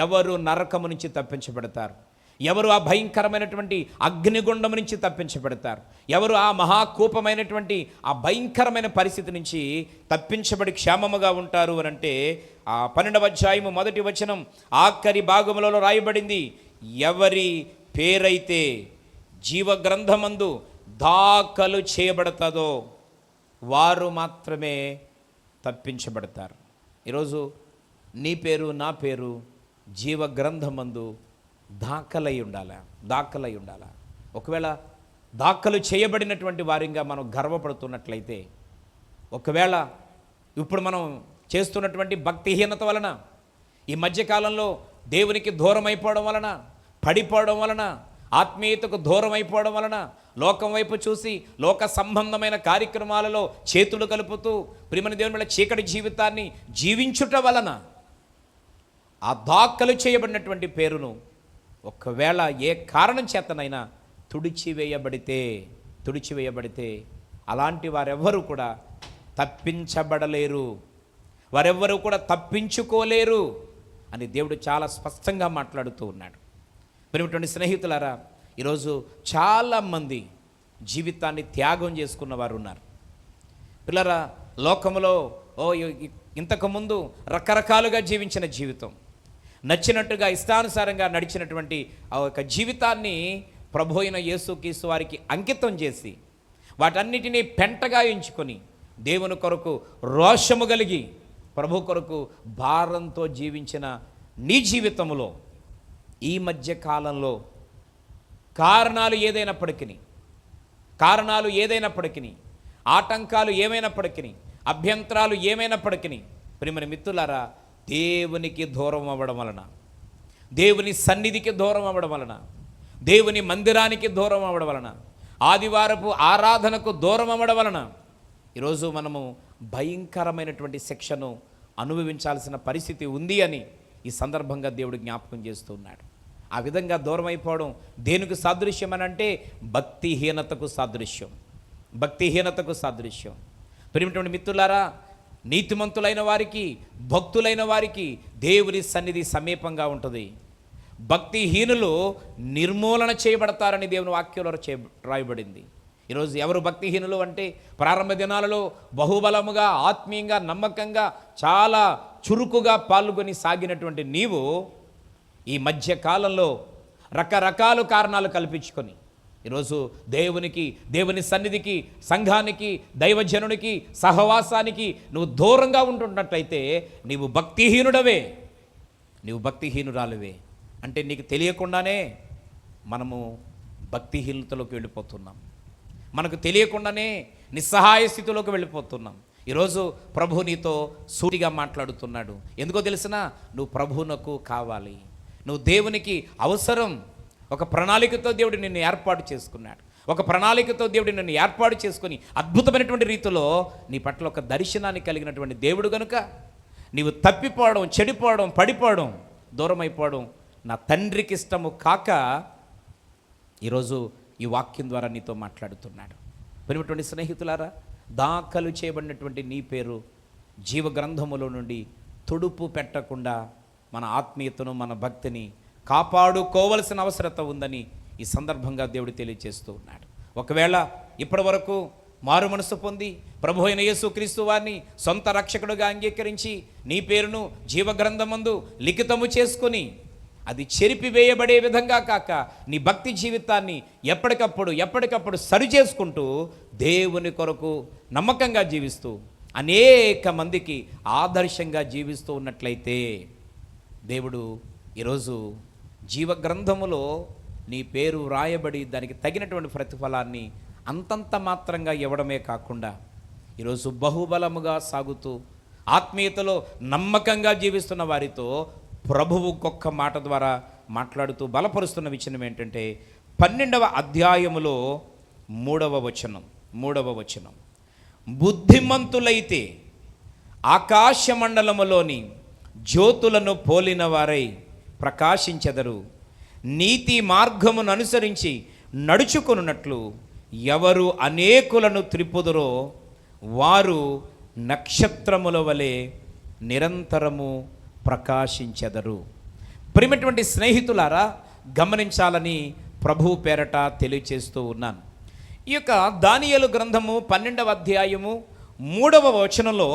ఎవరు నరకము నుంచి తప్పించబడతారు, ఎవరు ఆ భయంకరమైనటువంటి అగ్నిగుండం నుంచి తప్పించబడతారు, ఎవరు ఆ మహాకూపమైనటువంటి ఆ భయంకరమైన పరిస్థితి నుంచి తప్పించబడి క్షేమముగా ఉంటారు అని అంటే ఆ 12వ అధ్యాయము 1వ వచనం ఆఖరి భాగములలో రాయబడింది, ఎవరి పేరైతే జీవగ్రంథమందు దాఖలు చేయబడతాదో వారు మాత్రమే తప్పించబడతారు. ఈరోజు నీ పేరు నా పేరు జీవగ్రంథమందు దాఖలై ఉండాలా. ఒకవేళ దాఖలు చేయబడినటువంటి వారిగా మనం గర్వపడుతున్నట్లయితే, ఒకవేళ ఇప్పుడు మనం చేస్తున్నటువంటి భక్తిహీనత వలన, ఈ మధ్యకాలంలో దేవునికి దూరం అయిపోవడం వలన, పడిపోవడం వలన, ఆత్మీయతకు దూరం అయిపోవడం వలన, లోకం వైపు చూసి లోక సంబంధమైన కార్యక్రమాలలో చేతులు కలుపుతూ ప్రియమైన దేవుని వల్ల చీకటి జీవితాన్ని జీవించుట వలన ఆ దాఖలు చేయబడినటువంటి పేరును ఒకవేళ ఏ కారణం చేతనైనా తుడిచివేయబడితే అలాంటి వారెవ్వరూ కూడా తప్పించబడలేరు, వారెవ్వరూ కూడా తప్పించుకోలేరు అని దేవుడు చాలా స్పష్టంగా మాట్లాడుతూ ఉన్నాడు. ప్రియమైనటువంటి స్నేహితులారా, ఈరోజు చాలామంది జీవితాన్ని త్యాగం చేసుకున్న వారు ఉన్నారు. పిల్లరా, లోకములో ఇంతకుముందు రకరకాలుగా జీవించిన జీవితం, నచ్చినట్టుగా ఇష్టానుసారంగా నడిచినటువంటి ఆ యొక్క జీవితాన్ని ప్రభు అయిన యేసుక్రీస్తు వారికి అంకితం చేసి వాటన్నిటినీ పెంటగా ఎంచుకొని దేవుని కొరకు రోషము కలిగి ప్రభు కొరకు భారంతో జీవించిన నీ జీవితంలో ఈ మధ్య కాలంలో కారణాలు ఏదైనప్పటికీ ఆటంకాలు ఏమైనప్పటికీ అభ్యంతరాలు ఏమైనప్పటికీ ప్రియమైన మిత్రులారా, దేవునికి దూరం అవ్వడం వలన, దేవుని సన్నిధికి దూరం అవ్వడం వలన, దేవుని మందిరానికి దూరం అవ్వడం వలన, ఆదివారపు ఆరాధనకు దూరం అవ్వడం వలన ఈరోజు మనము భయంకరమైనటువంటి శిక్షను అనుభవించాల్సిన పరిస్థితి ఉంది అని ఈ సందర్భంగా దేవుడు జ్ఞాపకం చేస్తూ ఉన్నాడు. ఆ విధంగా దూరం అయిపోవడం దేనికి సాదృశ్యం అని అంటే భక్తిహీనతకు సాదృశ్యం. ప్రియమైనటువంటి మిత్రులారా, నీతిమంతులైన వారికి, భక్తులైన వారికి దేవుని సన్నిధి సమీపంగా ఉంటుంది. భక్తిహీనులు నిర్మూలన చేయబడతారని దేవుని వాక్యంలో రాయబడింది. ఈరోజు ఎవరు భక్తిహీనులు అంటే, ప్రారంభ దినాలలో బహుబలముగా, ఆత్మీయంగా, నమ్మకంగా, చాలా చురుకుగా పాల్గొని సాగినటువంటి నీవు ఈ మధ్య కాలంలో రకరకాల కారణాలు కల్పించుకొని ఈరోజు దేవుని సన్నిధికి, సంఘానికి, దైవజనునికి, సహవాసానికి నువ్వు దూరంగా ఉంటున్నట్లయితే నీవు భక్తిహీనురాలువే. అంటే నీకు తెలియకుండానే మనము భక్తిహీనతలోకి వెళ్ళిపోతున్నాం, మనకు తెలియకుండానే నిస్సహాయ స్థితిలోకి వెళ్ళిపోతున్నాం. ఈరోజు ప్రభు నీతో సూటిగా మాట్లాడుతున్నాడు. ఎందుకో తెలిసినా, నువ్వు ప్రభువునకు కావాలి, నువ్వు దేవునికి అవసరం. ఒక ప్రణాళికతో దేవుడు నిన్ను ఏర్పాటు చేసుకున్నాడు. ఒక ప్రణాళికతో దేవుడు నిన్ను ఏర్పాటు చేసుకుని అద్భుతమైనటువంటి రీతిలో నీ పట్ల ఒక దర్శనాన్ని కలిగినటువంటి దేవుడు కనుక నీవు తప్పిపోవడం, చెడిపోవడం, పడిపోవడం, దూరం అయిపోవడం నా తండ్రికి ఇష్టము కాక ఈరోజు ఈ వాక్యం ద్వారా నీతో మాట్లాడుతున్నాడు. ప్రియమైనటువంటి స్నేహితులారా, దాఖలు చేయబడినటువంటి నీ పేరు జీవగ్రంథములో నుండి తుడుపు పెట్టకుండా మన ఆత్మీయతను, మన భక్తిని కాపాడుకోవలసిన అవసరత ఉందని ఈ సందర్భంగా దేవుడు తెలియజేస్తూ ఉన్నాడు. ఒకవేళ ఇప్పటి వరకు మారు మనసు పొంది ప్రభు అయిన యేసుక్రీస్తు వారిని సొంత రక్షకుడుగా అంగీకరించి నీ పేరును జీవగ్రంథమందు లిఖితము చేసుకొని అది చెరిపివేయబడే విధంగా కాక నీ భక్తి జీవితాన్ని ఎప్పటికప్పుడు సరి చేసుకుంటూ దేవుని కొరకు నమ్మకంగా జీవిస్తూ అనేక మందికి ఆదర్శంగా జీవిస్తూ ఉన్నట్లయితే దేవుడు ఈరోజు జీవగ్రంథములో నీ పేరు వ్రాయబడి దానికి తగినటువంటి ప్రతిఫలాన్ని అంతంత మాత్రంగా ఇవ్వడమే కాకుండా ఈరోజు బహుబలముగా సాగుతూ ఆత్మీయతలో నమ్మకంగా జీవిస్తున్న వారితో ప్రభువు ఒక్క మాట ద్వారా మాట్లాడుతూ బలపరుస్తున్న విషయం ఏంటంటే 12వ అధ్యాయములో 3వ వచనం, బుద్ధిమంతులైతే ఆకాశమండలములోని జ్యోతులను పోలిన వారై ప్రకాశించెదరు, నీతి మార్గమును అనుసరించి నడుచుకొనున్నట్లు ఎవరు అనేకులను త్రిప్పుదురో వారు నక్షత్రముల వలె నిరంతరము ప్రకాశించెదరు. ప్రియమైనటువంటి స్నేహితులారా, గమనించాలని ప్రభువు పేరట తెలియచేస్తూ ఉన్నాను. ఈ యొక్క దానియేలు గ్రంథము 12వ అధ్యాయము 3వ వచనంలో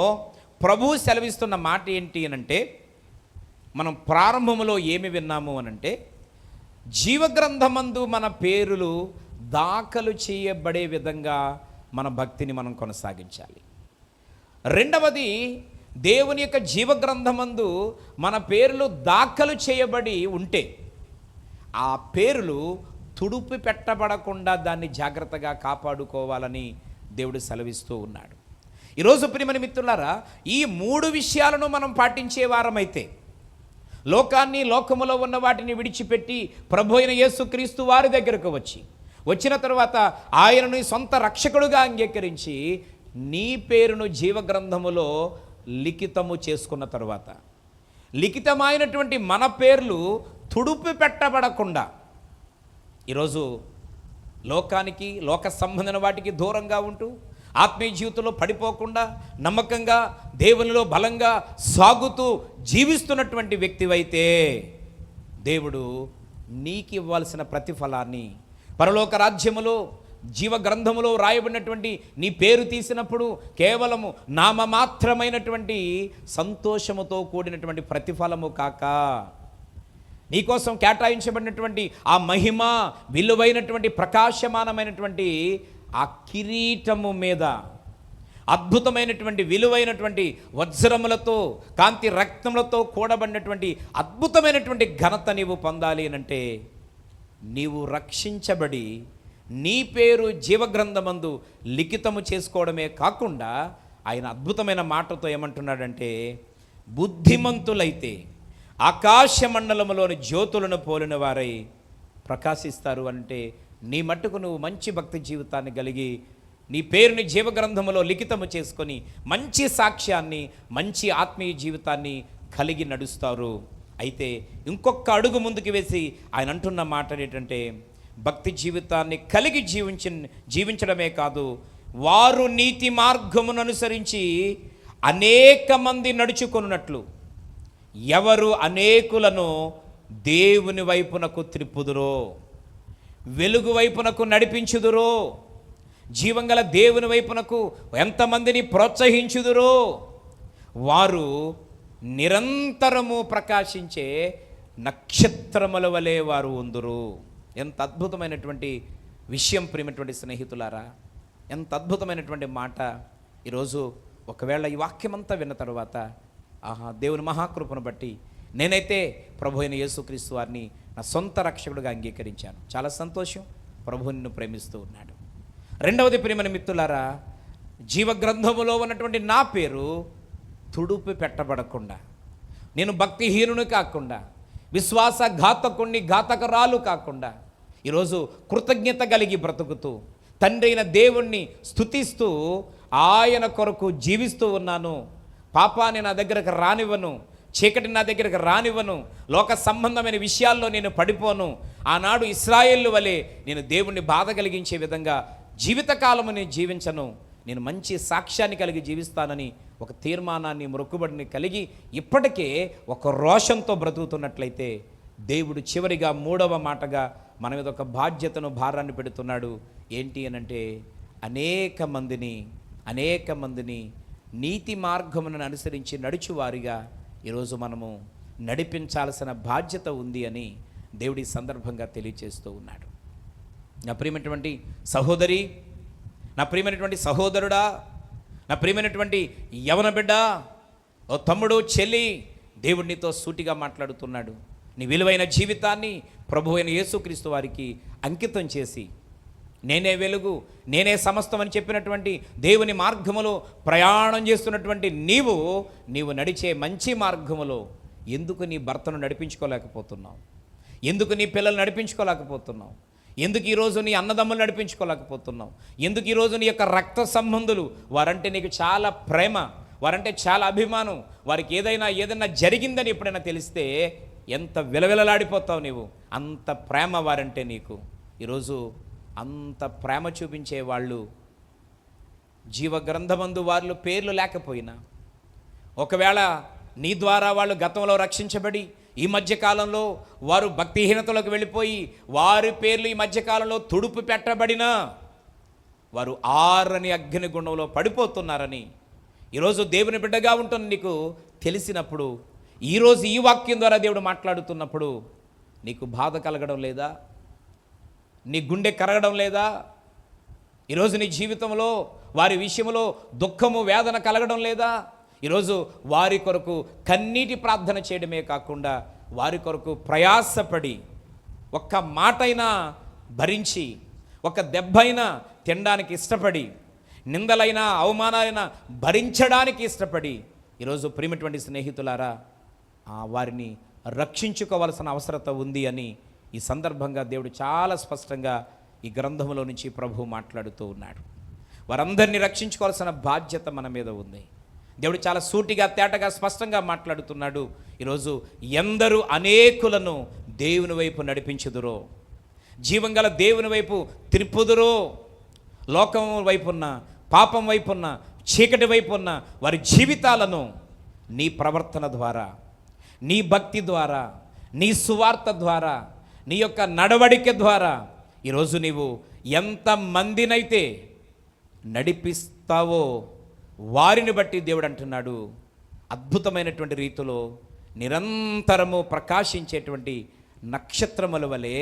ప్రభువు సెలవిస్తున్న మాట ఏంటి అనంటే, మనం ప్రారంభములో ఏమి విన్నాము అనంటే, జీవగ్రంథమందు మన పేరులు దాఖలు చేయబడే విధంగా మన భక్తిని మనం కొనసాగించాలి. రెండవది, దేవుని యొక్క జీవగ్రంథమందు మన పేర్లు దాఖలు చేయబడి ఉంటే ఆ పేర్లు తుడుపు పెట్టబడకుండా దాన్ని జాగ్రత్తగా కాపాడుకోవాలని దేవుడు సెలవిస్తూ ఉన్నాడు. ఈరోజు ప్రియమైన మిత్రులారా, ఈ 3 విషయాలను మనం పాటించే వారమైతే, లోకాన్ని, లోకములో ఉన్న వాటిని విడిచిపెట్టి ప్రభు అయిన యేసుక్రీస్తు వారి దగ్గరకు వచ్చిన తర్వాత ఆయనను సొంత రక్షకుడుగా అంగీకరించి నీ పేరును జీవగ్రంథములో లిఖితము చేసుకున్న తరువాత, లిఖితమైనటువంటి మన పేర్లు తుడుపు పెట్టబడకుండా, ఈరోజు లోకానికి, లోక సంబంధమైన వాటికి దూరంగా ఉంటూ ఆత్మీయ జీవితంలో పడిపోకుండా నమ్మకంగా దేవునిలో బలంగా సాగుతూ జీవిస్తున్నటువంటి వ్యక్తివైతే దేవుడు నీకు ఇవ్వాల్సిన ప్రతిఫలాన్ని పరలోక రాజ్యములో జీవగ్రంథములో రాయబడినటువంటి నీ పేరు తీసినప్పుడు కేవలము నామమాత్రమైనటువంటి సంతోషముతో కూడినటువంటి ప్రతిఫలము కాక, నీకోసం కేటాయించబడినటువంటి ఆ మహిమ, విలువైనటువంటి ప్రకాశమానమైనటువంటి ఆ కిరీటము మీద అద్భుతమైనటువంటి విలువైనటువంటి వజ్రములతో, కాంతి రక్తములతో కూడబడినటువంటి అద్భుతమైనటువంటి ఘనత నీవు పొందాలి అనంటే, నీవు రక్షించబడి నీ పేరు జీవగ్రంథమందు లిఖితము చేసుకోవడమే కాకుండా ఆయన అద్భుతమైన మాటతో ఏమంటున్నాడంటే, బుద్ధిమంతులైతే ఆకాశ మండలములోని జ్యోతులను పోలిన వారై ప్రకాశిస్తారు అంటే, నీ మట్టుకు నువ్వు మంచి భక్తి జీవితాన్ని కలిగి నీ పేరుని జీవగ్రంథములో లిఖితము చేసుకొని మంచి సాక్ష్యాన్ని, మంచి ఆత్మీయ జీవితాన్ని కలిగి నడుస్తారు. అయితే ఇంకొక అడుగు ముందుకు వేసి ఆయన అంటున్న మాట ఏంటంటే, భక్తి జీవితాన్ని కలిగి జీవించడమే కాదు, వారు నీతి మార్గమును అనుసరించి అనేక మంది నడుచుకొనున్నట్లు ఎవరు అనేకులను దేవుని వైపునకు త్రిప్పుదురో, వెలుగు వైపునకు నడిపించుదురో, జీవంగల దేవుని వైపునకు ఎంతమందిని ప్రోత్సహించుదురో వారు నిరంతరము ప్రకాశించే నక్షత్రముల వలె వారు ఉందురు. ఎంత అద్భుతమైనటువంటి విషయం ప్రియమైనటువంటి స్నేహితులారా, ఎంత అద్భుతమైనటువంటి మాట. ఈరోజు ఒకవేళ ఈ వాక్యమంతా విన్న తర్వాత, దేవుని మహాకృపను బట్టి నేనైతే ప్రభు అయిన యేసుక్రీస్తు వారిని నా సొంత రక్షకుడిగా అంగీకరించాను, చాలా సంతోషం, ప్రభు నిన్ను ప్రేమిస్తూ ఉన్నాడు. రెండవది ప్రియమైన మిత్రులారా, జీవగ్రంథములో ఉన్నటువంటి నా పేరు తుడుపు పెట్టబడకుండా, నేను భక్తిహీనుని కాకుండా, విశ్వాసఘాతకుణ్ణి, ఘాతకరాలు కాకుండా ఈరోజు కృతజ్ఞత కలిగి బ్రతుకుతూ తండ్రి అయిన దేవుణ్ణి స్తుతిస్తూ ఆయన కొరకు జీవిస్తూ ఉన్నాను. పాపాన్ని నా దగ్గరకు రానివ్వను, చీకటి నా దగ్గరకు రానివ్వను, లోక సంబంధమైన విషయాల్లో నేను పడిపోను. ఆనాడు ఇశ్రాయేలు వలె నేను దేవుణ్ణి బాధ కలిగించే విధంగా జీవితకాలము నేను జీవించను, నేను మంచి సాక్ష్యాన్ని కలిగి జీవిస్తానని ఒక తీర్మానాన్ని, మొక్కుబడిని కలిగి ఇప్పటికే ఒక రోషంతో బ్రతుకుతున్నట్లయితే దేవుడు చివరిగా 3వ మాటగా మన మీద ఒక బాధ్యతను, భారాన్ని పెడుతున్నాడు. ఏంటి అనంటే, అనేక మందిని నీతి మార్గమును అనుసరించి నడుచువారిగా ఈరోజు మనము నడిపించాల్సిన బాధ్యత ఉంది అని దేవుడి సందర్భంగా తెలియచేస్తూ ఉన్నాడు. నా ప్రియమైనటువంటి సహోదరి, నా ప్రియమైనటువంటి సహోదరుడా, నా ప్రియమైనటువంటి యవన బిడ్డ, ఓ తమ్ముడు, చెల్లి, దేవుడు నీతో సూటిగా మాట్లాడుతున్నాడు. నీ విలువైన జీవితాన్ని ప్రభు అయిన యేసుక్రీస్తు వారికి అంకితం చేసి నేనే వెలుగు, నేనే సమస్తం అని చెప్పినటువంటి దేవుని మార్గములో ప్రయాణం చేస్తున్నటువంటి నీవు నడిచే మంచి మార్గములో ఎందుకు నీ భర్తను నడిపించుకోలేకపోతున్నావు? ఎందుకు నీ పిల్లలు నడిపించుకోలేకపోతున్నావు? ఎందుకు ఈరోజు నీ అన్నదమ్ములు నడిపించుకోలేకపోతున్నావు? ఎందుకు ఈరోజు నీ యొక్క రక్త సంబంధులు, వారంటే నీకు చాలా ప్రేమ, వారంటే చాలా అభిమానం, వారికి ఏదైనా జరిగిందని ఎప్పుడైనా తెలిస్తే ఎంత విలవిలలాడిపోతావు నీవు. అంత ప్రేమ వారంటే నీకు. ఈరోజు అంత ప్రేమ చూపించే వాళ్ళు జీవగ్రంథమందు వారిలో పేర్లు లేకపోయినా, ఒకవేళ నీ ద్వారా వాళ్ళు గతంలో రక్షించబడి ఈ మధ్యకాలంలో వారు భక్తిహీనతలోకి వెళ్ళిపోయి వారి పేర్లు ఈ మధ్యకాలంలో తుడుపు పెట్టబడినా వారు ఆరని అగ్నిగుండంలో పడిపోతున్నారని ఈరోజు దేవుని బిడ్డగా ఉంటున్న నీకు తెలిసినప్పుడు, ఈరోజు ఈ వాక్యం ద్వారా దేవుడు మాట్లాడుతున్నప్పుడు నీకు బాధ కలగడం లేదా? నీ గుండె కరగడం లేదా? ఈరోజు నీ జీవితంలో వారి విషయంలో దుఃఖము వేదన కలగడం లేదా? ఈరోజు వారి కొరకు కన్నీటి ప్రార్థన చేయడమే కాకుండా వారి కొరకు ప్రయాసపడి ఒక్క మాటైనా భరించి, ఒక దెబ్బైనా తినడానికి ఇష్టపడి, నిందలైనా అవమానాలైనా భరించడానికి ఇష్టపడి, ఈరోజు ప్రియమైనటువంటి స్నేహితులారా వారిని రక్షించుకోవాల్సిన అవసరత ఉంది అని ఈ సందర్భంగా దేవుడు చాలా స్పష్టంగా ఈ గ్రంథంలో నుంచి ప్రభువు మాట్లాడుతూ ఉన్నాడు. వారందరినీ రక్షించుకోవాల్సిన బాధ్యత మన మీద ఉంది. దేవుడు చాలా సూటిగా తేటగా స్పష్టంగా మాట్లాడుతున్నాడు. ఈరోజు ఎందరూ అనేకులను దేవుని వైపు నడిపించుదురో, జీవంగల దేవుని వైపు త్రిప్పుదురో, లోకం వైపున్న, పాపం వైపున్న, చీకటి వైపున్న వారి జీవితాలను నీ ప్రవర్తన ద్వారా, నీ భక్తి ద్వారా, నీ సువార్త ద్వారా, నీ యొక్క నడవడిక ద్వారా ఈరోజు నీవు ఎంతమందినైతే నడిపిస్తావో వారిని బట్టి దేవుడు అంటున్నాడు, అద్భుతమైనటువంటి రీతిలో నిరంతరము ప్రకాశించేటువంటి నక్షత్రముల వలె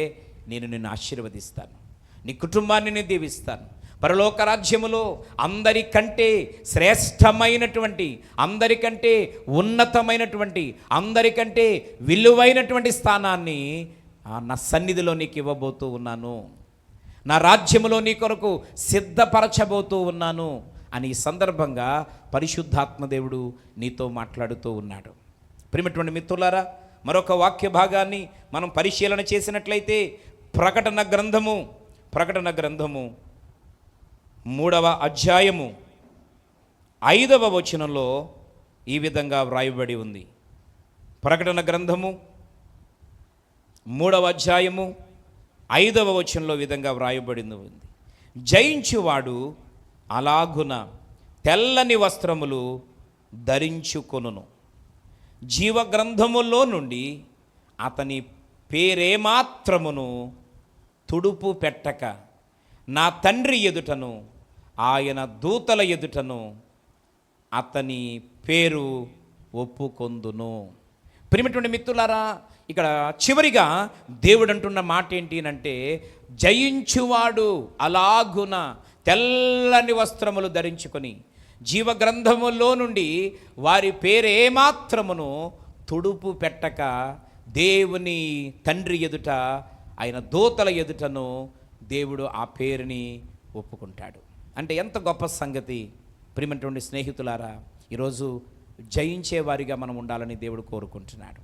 నేను నిన్ను ఆశీర్వదిస్తాను, నీ కుటుంబాన్ని నేను దీవిస్తాను. పరలోక రాజ్యములో అందరికంటే శ్రేష్టమైనటువంటి, అందరికంటే ఉన్నతమైనటువంటి, అందరికంటే విలువైనటువంటి స్థానాన్ని నా సన్నిధిలో నీకు ఇవ్వబోతూ ఉన్నాను, నా రాజ్యములో నీ కొరకు సిద్ధపరచబోతూ ఉన్నాను అని ఈ సందర్భంగా పరిశుద్ధాత్మదేవుడు నీతో మాట్లాడుతూ ఉన్నాడు. ప్రియమైనటువంటి మిత్రులారా, మరొక వాక్య భాగాన్ని మనం పరిశీలన చేసినట్లయితే ప్రకటన గ్రంథము 3వ అధ్యాయము 5వ వచనంలో ఈ విధంగా వ్రాయబడి ఉంది. ప్రకటన గ్రంథము 3వ అధ్యాయము 5వ వచనంలో విధంగా వ్రాయబడింది ఉంది. జయించువాడు అలాగున తెల్లని వస్త్రములు ధరించుకొనును, జీవగ్రంథములో నుండి అతని పేరేమాత్రమును తుడుపు పెట్టక నా తండ్రి ఎదుటను ఆయన దూతల ఎదుటను అతని పేరు ఒప్పుకొందును. ప్రియమైనటువంటి మిత్రులారా, ఇక్కడ చివరిగా దేవుడు అంటున్న మాట ఏంటి అంటే, జయించువాడు అలాగున తెల్లని వస్త్రములు ధరించుకొని జీవగ్రంథములో నుండి వారి పేరు ఏమాత్రమును తుడుపు పెట్టక దేవుని తండ్రి ఎదుట ఆయన దూతల ఎదుటను దేవుడు ఆ పేరుని ఒప్పుకుంటాడు. అంటే ఎంత గొప్ప సంగతి. ప్రియమైనటువంటి స్నేహితులారా, ఈరోజు జయించే వారిగా మనం ఉండాలని దేవుడు కోరుకుంటున్నాడు.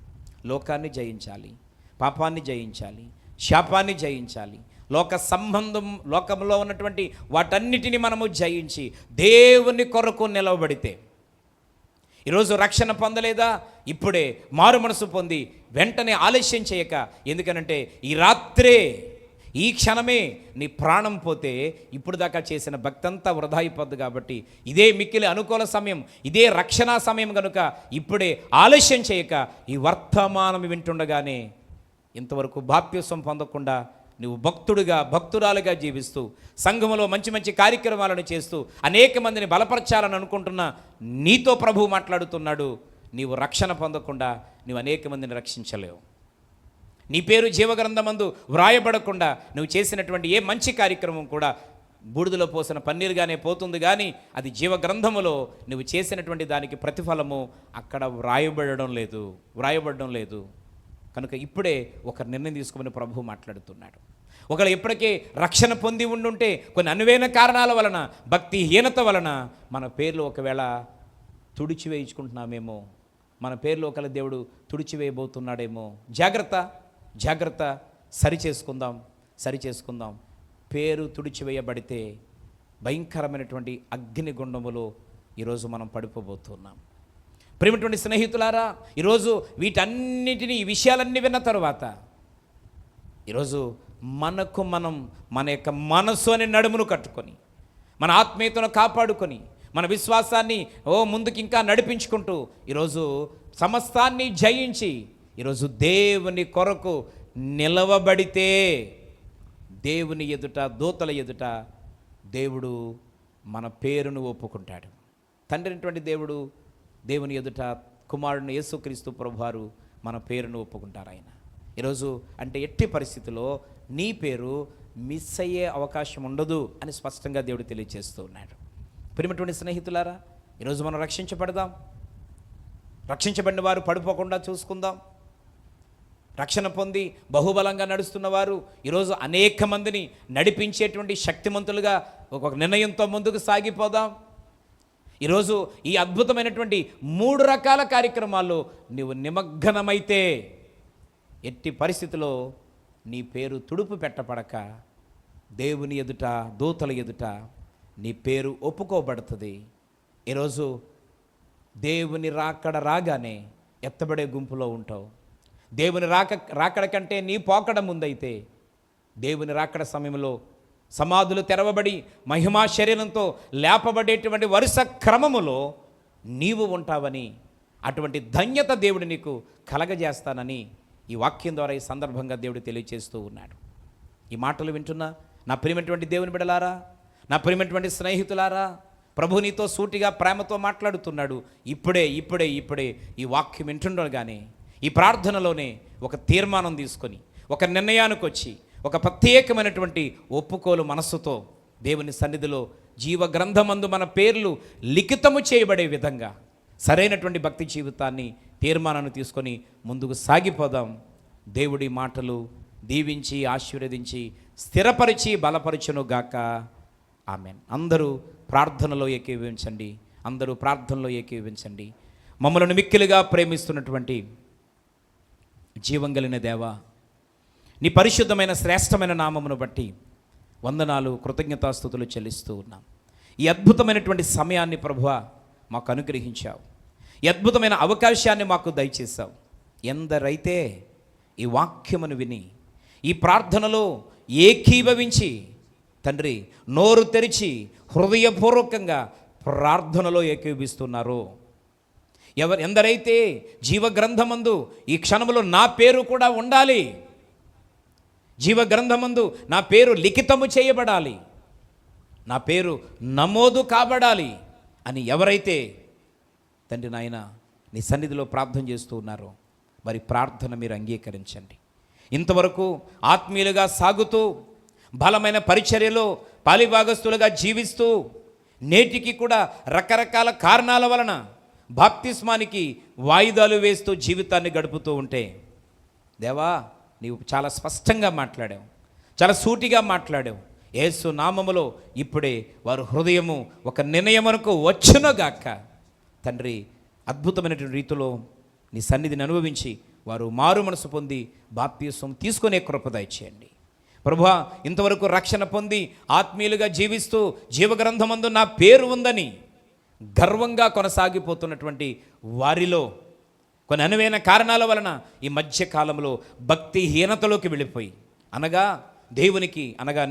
లోకాన్ని జయించాలి, పాపాన్ని జయించాలి, శాపాన్ని జయించాలి, లోక సంబంధం, లోకంలో ఉన్నటువంటి వాటన్నిటిని మనము జయించి దేవుని కొరకు నిలవబడితే, ఈరోజు రక్షణ పొందలేదా? ఇప్పుడే మారు మనసు పొంది వెంటనే ఆలస్యం చేయక, ఎందుకనంటే ఈ రాత్రే, ఈ క్షణమే నీ ప్రాణం పోతే ఇప్పుడు దాకా చేసిన భక్తంతా వృధా అయిపోద్ది. కాబట్టి ఇదే మిక్కిలి అనుకూల సమయం, ఇదే రక్షణ సమయం కనుక ఇప్పుడే ఆలస్యం చేయక ఈ వర్తమానం వింటుండగానే, ఇంతవరకు బాప్తిస్వం పొందకుండా నువ్వు భక్తుడిగా, భక్తురాలుగా జీవిస్తూ సంఘములో మంచి మంచి కార్యక్రమాలను చేస్తూ అనేక మందిని బలపరచాలని అనుకుంటున్న నీతో ప్రభువు మాట్లాడుతున్నాడు. నీవు రక్షణ పొందకుండా నీవు అనేక మందిని రక్షించలేవు. నీ పేరు జీవగ్రంథమందు వ్రాయబడకుండా నువ్వు చేసినటువంటి ఏ మంచి కార్యక్రమం కూడా బూడిదలో పోసిన పన్నీరుగానే పోతుంది, కానీ అది జీవగ్రంథములో నువ్వు చేసినటువంటి దానికి ప్రతిఫలము అక్కడ వ్రాయబడడం లేదు. కనుక ఇప్పుడే ఒక నిర్ణయం తీసుకోమని ప్రభువు మాట్లాడుతున్నాడు. ఒకవేళ ఇప్పటికే రక్షణ పొంది ఉండుంటే కొన్ని అనువైన కారణాల వలన, భక్తిహీనత వలన మన పేర్లు ఒకవేళ తుడిచివేయించుకుంటున్నామేమో, మన పేర్లు ఒకవేళ దేవుడు తుడిచివేయబోతున్నాడేమో. జాగ్రత్త, జాగ్రత్త, సరిచేసుకుందాం. పేరు తుడిచివేయబడితే భయంకరమైనటువంటి అగ్నిగుండములో ఈరోజు మనం పడిపోబోతున్నాం. ప్రియమైనటువంటి స్నేహితులారా, ఈరోజు వీటన్నిటినీ, ఈ విషయాలన్నీ విన్న తర్వాత ఈరోజు మనకు మనం మన యొక్క మనసు అనే నడుమును కట్టుకొని, మన ఆత్మీయతను కాపాడుకొని, మన విశ్వాసాన్ని ముందుకు ఇంకా నడిపించుకుంటూ ఈరోజు సమస్తాన్ని జయించి ఈరోజు దేవుని కొరకు నిలవబడితే దేవుని ఎదుట, దూతల ఎదుట దేవుడు మన పేరును ఒప్పుకుంటాడు. తండ్రి అయినటువంటి దేవుడు దేవుని ఎదుట కుమారుని యేసుక్రీస్తు ప్రభువారు మన పేరును ఒప్పుకుంటారు. ఆయన ఈరోజు అంటే ఎట్టి పరిస్థితుల్లో నీ పేరు మిస్ అయ్యే అవకాశం ఉండదు అని స్పష్టంగా దేవుడు తెలియజేస్తూ ఉన్నాడు. ప్రియమైనటువంటి స్నేహితులారా, ఈరోజు మనం రక్షించబడదాం. రక్షించబడిన వారు పడిపోకుండా చూసుకుందాం. రక్షణ పొంది బహుబలంగా నడుస్తున్న వారు ఈరోజు అనేక మందిని నడిపించేటువంటి శక్తిమంతులుగా ఒక నిర్ణయంతో ముందుకు సాగిపోదాం. ఈరోజు ఈ అద్భుతమైనటువంటి 3 రకాల కార్యక్రమాల్లో నీవు నిమగ్నమైతే ఎట్టి పరిస్థితిలో నీ పేరు తుడుపు పెట్టబడక దేవుని ఎదుట, దూతల ఎదుట నీ పేరు ఒప్పుకోబడుతుంది. ఈరోజు దేవుని రాకడ రాగానే ఎత్తబడే గుంపులో ఉంటావు. దేవుని రాకడ కంటే నీ పోకడ ముందైతే దేవుని రాకడ సమయంలో సమాధులు తెరవబడి మహిమా శరీరంతో లేపబడేటువంటి వరుస క్రమములో నీవు ఉంటావని, అటువంటి ధన్యత దేవుడు నీకు కలగజేస్తానని ఈ వాక్యం ద్వారా ఈ సందర్భంగా దేవుడు తెలియజేస్తూ ఉన్నాడు. ఈ మాటలు వింటున్నా నా ప్రియమైనటువంటి దేవుని బిడ్డలారా, నా ప్రియమైనటువంటి స్నేహితులారా, ప్రభు నీతో సూటిగా ప్రేమతో మాట్లాడుతున్నాడు. ఇప్పుడే ఈ వాక్యం వింటుండగానే, ఈ ప్రార్థనలోనే ఒక తీర్మానం తీసుకొని, ఒక నిర్ణయానికి వచ్చి, ఒక ప్రత్యేకమైనటువంటి ఒప్పుకోలు మనస్సుతో దేవుని సన్నిధిలో జీవ గ్రంథమందు మన పేర్లు లిఖితము చేయబడే విధంగా సరైనటువంటి భక్తి జీవితాన్ని, తీర్మానాన్ని తీసుకొని ముందుకు సాగిపోదాం. దేవుడి మాటలు దీవించి, ఆశీర్వదించి, స్థిరపరిచి, బలపరచును గాక. ఆమేన్. అందరూ ప్రార్థనలో ఏకీభవించండి. మమ్మలను మిక్కిలిగా ప్రేమిస్తున్నటువంటి జీవం కలిగిన దేవా, నీ పరిశుద్ధమైన శ్రేష్టమైన నామమును బట్టి వందనాలు, కృతజ్ఞతాస్తుతులు చెల్లిస్తూ ఉన్నాం. ఈ అద్భుతమైనటువంటి సమయాన్ని ప్రభువా మాకు అనుగ్రహించావు. ఈ అద్భుతమైన అవకాశాన్ని మాకు దయచేశావు. ఎందరైతే ఈ వాక్యమును విని ఈ ప్రార్థనలో ఏకీభవించి తండ్రి నోరు తెరిచి హృదయపూర్వకంగా ప్రార్థనలో ఏకీభవిస్తున్నారో, ఎందరైతే జీవగ్రంథమందు ఈ క్షణంలో నా పేరు కూడా ఉండాలి, జీవగ్రంథమందు నా పేరు లిఖితము చేయబడాలి, నా పేరు నమోదు కాబడాలి అని ఎవరైతే తండ్రి నాయన నీ సన్నిధిలో ప్రార్థన చేస్తూ ఉన్నారో వారి ప్రార్థన మీరు అంగీకరించండి. ఇంతవరకు ఆత్మీయులుగా సాగుతూ బలమైన పరిచర్యలో పాలిభాగస్తులుగా జీవిస్తూ నేటికి కూడా రకరకాల కారణాల వలన బాప్తిస్మానికి వాయిదాలు వేస్తూ జీవితాన్ని గడుపుతూ ఉంటే, దేవా నీవు చాలా స్పష్టంగా మాట్లాడావు, చాలా సూటిగా మాట్లాడావు. యేసు నామములో ఇప్పుడే వారి హృదయము ఒక నిర్ణయమునకు వచ్చునుగాక. తండ్రి అద్భుతమైనటువంటి రీతిలో నీ సన్నిధిని అనుభవించి వారు మారు మనసు పొంది బాప్తిస్మం తీసుకునే కృప దయచేయండి. ప్రభువా, ఇంతవరకు రక్షణ పొంది ఆత్మీయులుగా జీవిస్తూ జీవగ్రంథమందు నా పేరు ఉందని గర్వంగా కొనసాగిపోతున్నటువంటి వారిలో కొన్ని అనువైన కారణాల వలన ఈ మధ్యకాలంలో భక్తిహీనతలోకి వెళ్ళిపోయి, దేవునికి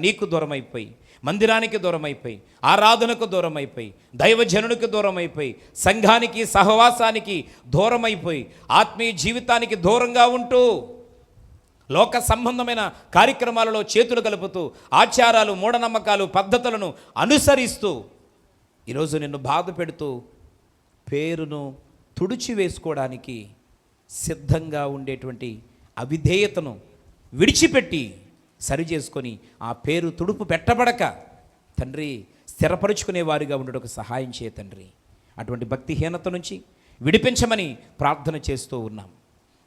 నీకు దూరం అయిపోయి, మందిరానికి దూరం అయిపోయి, ఆరాధనకు దూరం అయిపోయి, దైవజనునికి దూరం అయిపోయి, సంఘానికి సహవాసానికి దూరం అయిపోయి, ఆత్మీయ జీవితానికి దూరంగా ఉంటూ లోక సంబంధమైన కార్యక్రమాలలో చేతులు కలుపుతూ ఆచారాలు, మూఢనమ్మకాలు, పద్ధతులను అనుసరిస్తూ ఈరోజు నిన్ను బాధ పెడుతూ పేరును తుడిచివేసుకోవడానికి సిద్ధంగా ఉండేటువంటి అవిధేయతను విడిచిపెట్టి సరిచేసుకొని ఆ పేరు తుడుపు పెట్టబడక తండ్రి స్థిరపరుచుకునే వారిగా ఉండటకు సహాయం చేయ తండ్రి. అటువంటి భక్తిహీనత నుంచి విడిపించమని ప్రార్థన చేస్తూ ఉన్నాం.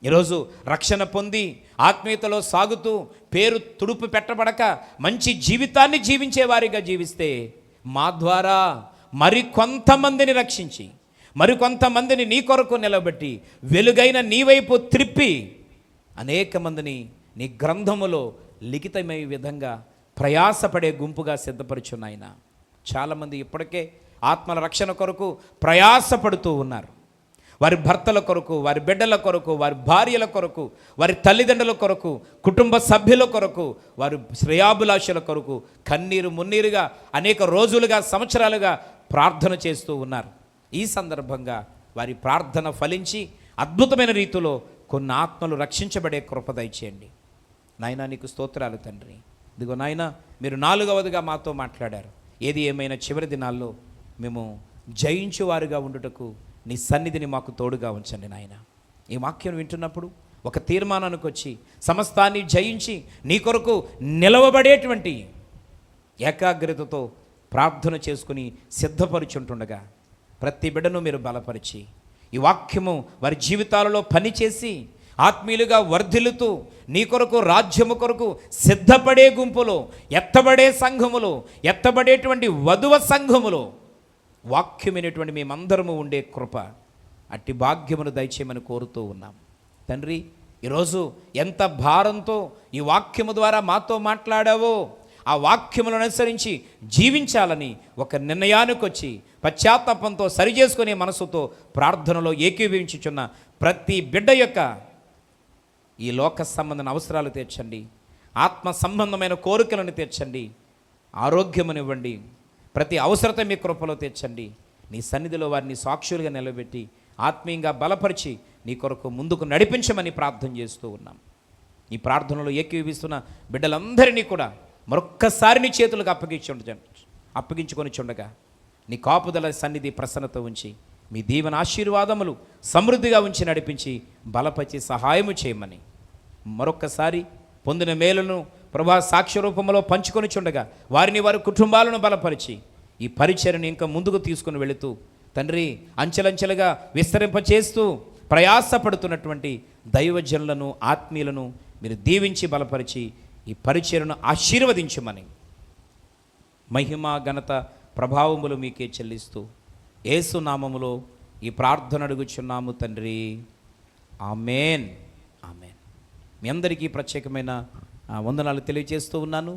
ఈరోజు రక్షణ పొంది ఆత్మీయతలో సాగుతూ పేరు తుడుపు పెట్టబడక మంచి జీవితాన్ని జీవించేవారిగా జీవిస్తే మా ద్వారా మరికొంతమందిని రక్షించి మరికొంతమందిని నీ కొరకు నిలబెట్టి వెలుగైన నీ వైపు త్రిప్పి అనేక మందిని నీ గ్రంథములో లిఖితమయ్యే విధంగా ప్రయాసపడే గుంపుగా సిద్ధపరుచున్నాయన. చాలామంది ఇప్పటికే ఆత్మల రక్షణ కొరకు ప్రయాసపడుతూ ఉన్నారు. వారి భర్తల కొరకు, వారి బిడ్డల కొరకు, వారి భార్యల కొరకు, వారి తల్లిదండ్రుల కొరకు, కుటుంబ సభ్యుల కొరకు, వారి శ్రేయాభిలాషుల కొరకు కన్నీరు మున్నీరుగా అనేక రోజులుగా, సంవత్సరాలుగా ప్రార్థన చేస్తూ ఉన్నారు. ఈ సందర్భంగా వారి ప్రార్థన ఫలించి అద్భుతమైన రీతిలో కొన్ని ఆత్మలు రక్షించబడే కృప దయచేయండి. నాయనా నీకు స్తోత్రాలు తండ్రి. ఇదిగో నాయన, మీరు 4వదిగా మాతో మాట్లాడారు. ఏది ఏమైనా చివరి దినాల్లో మేము జయించువారుగా ఉండుటకు నీ సన్నిధిని మాకు తోడుగా ఉంచండి నాయన. ఈ వాక్యం వింటున్నప్పుడు ఒక తీర్మానానికి వచ్చి సమస్తాన్ని జయించి నీ కొరకు నిలవబడేటువంటి ఏకాగ్రతతో ప్రార్థన చేసుకుని సిద్ధపరుచుంటుండగా ప్రతి బిడ్డను మీరు బలపరిచి ఈ వాక్యము వారి జీవితాలలో పనిచేసి ఆత్మీయులుగా వర్ధిల్లుతూ నీ కొరకు, రాజ్యము కొరకు సిద్ధపడే గుంపులో, ఎత్తబడే సంఘములో, ఎత్తబడేటువంటి వధువ సంఘములో వాక్యమైనటువంటి మేమందరము ఉండే కృప, అట్టి భాగ్యమును దయచేయమని కోరుతూ ఉన్నాం తండ్రి. ఈరోజు ఎంత భారంతో ఈ వాక్యము ద్వారా మాతో మాట్లాడావో ఆ వాక్యములను అనుసరించి జీవించాలని ఒక నిర్ణయానికి వచ్చి పశ్చాత్తాపంతో సరిచేసుకునే మనసుతో ప్రార్థనలో ఏకీభవించుచున్న ప్రతి బిడ్డ యొక్క ఈ లోక సంబంధమైన అవసరాలు తీర్చండి, ఆత్మ సంబంధమైన కోరికలను తీర్చండి, ఆరోగ్యమునివ్వండి, ప్రతి అవసరత మీ కృపలో తీర్చండి. నీ సన్నిధిలో వారిని సాక్షులుగా నిలబెట్టి ఆత్మీయంగా బలపరిచి నీ కొరకు ముందుకు నడిపించమని ప్రార్థన చేస్తూ ఉన్నాం. ఈ ప్రార్థనలో ఏకీభవిస్తున్న బిడ్డలందరినీ కూడా మరొక్కసారి నీ చేతులకు అప్పగించుకొని చుండగా నీ కాపుదల సన్నిధి ప్రసన్నత ఉంచి మీ దీవెన ఆశీర్వాదములు సమృద్ధిగా ఉంచి నడిపించి బలపరిచి సహాయము చేయమని మరొక్కసారి పొందిన మేలును ప్రభా సాక్ష్య రూపంలో పంచుకొని చుండగా వారిని, వారి కుటుంబాలను బలపరిచి ఈ పరిచర్యను ఇంకా ముందుకు తీసుకుని వెళుతూ తండ్రి అంచెలంచెలుగా విస్తరింపచేస్తూ ప్రయాసపడుతున్నటువంటి దైవజనులను, ఆత్మీయులను మీరు దీవించి బలపరిచి ఈ పరిచర్యను ఆశీర్వదించమని మహిమ, ఘనత, ప్రభావములు మీకే చెల్లిస్తూ యేసు నామములో ఈ ప్రార్థన అడుగుచున్నాము తండ్రి. ఆమేన్, ఆమేన్. మీ అందరికీ ప్రత్యేకమైన వందనాలు తెలియజేస్తూ ఉన్నాను.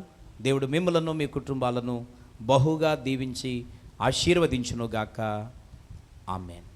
దేవుడు మిమ్మలను, మీ కుటుంబాలను బహుగా దీవించి ఆశీర్వదించునుగాక. ఆమేన్.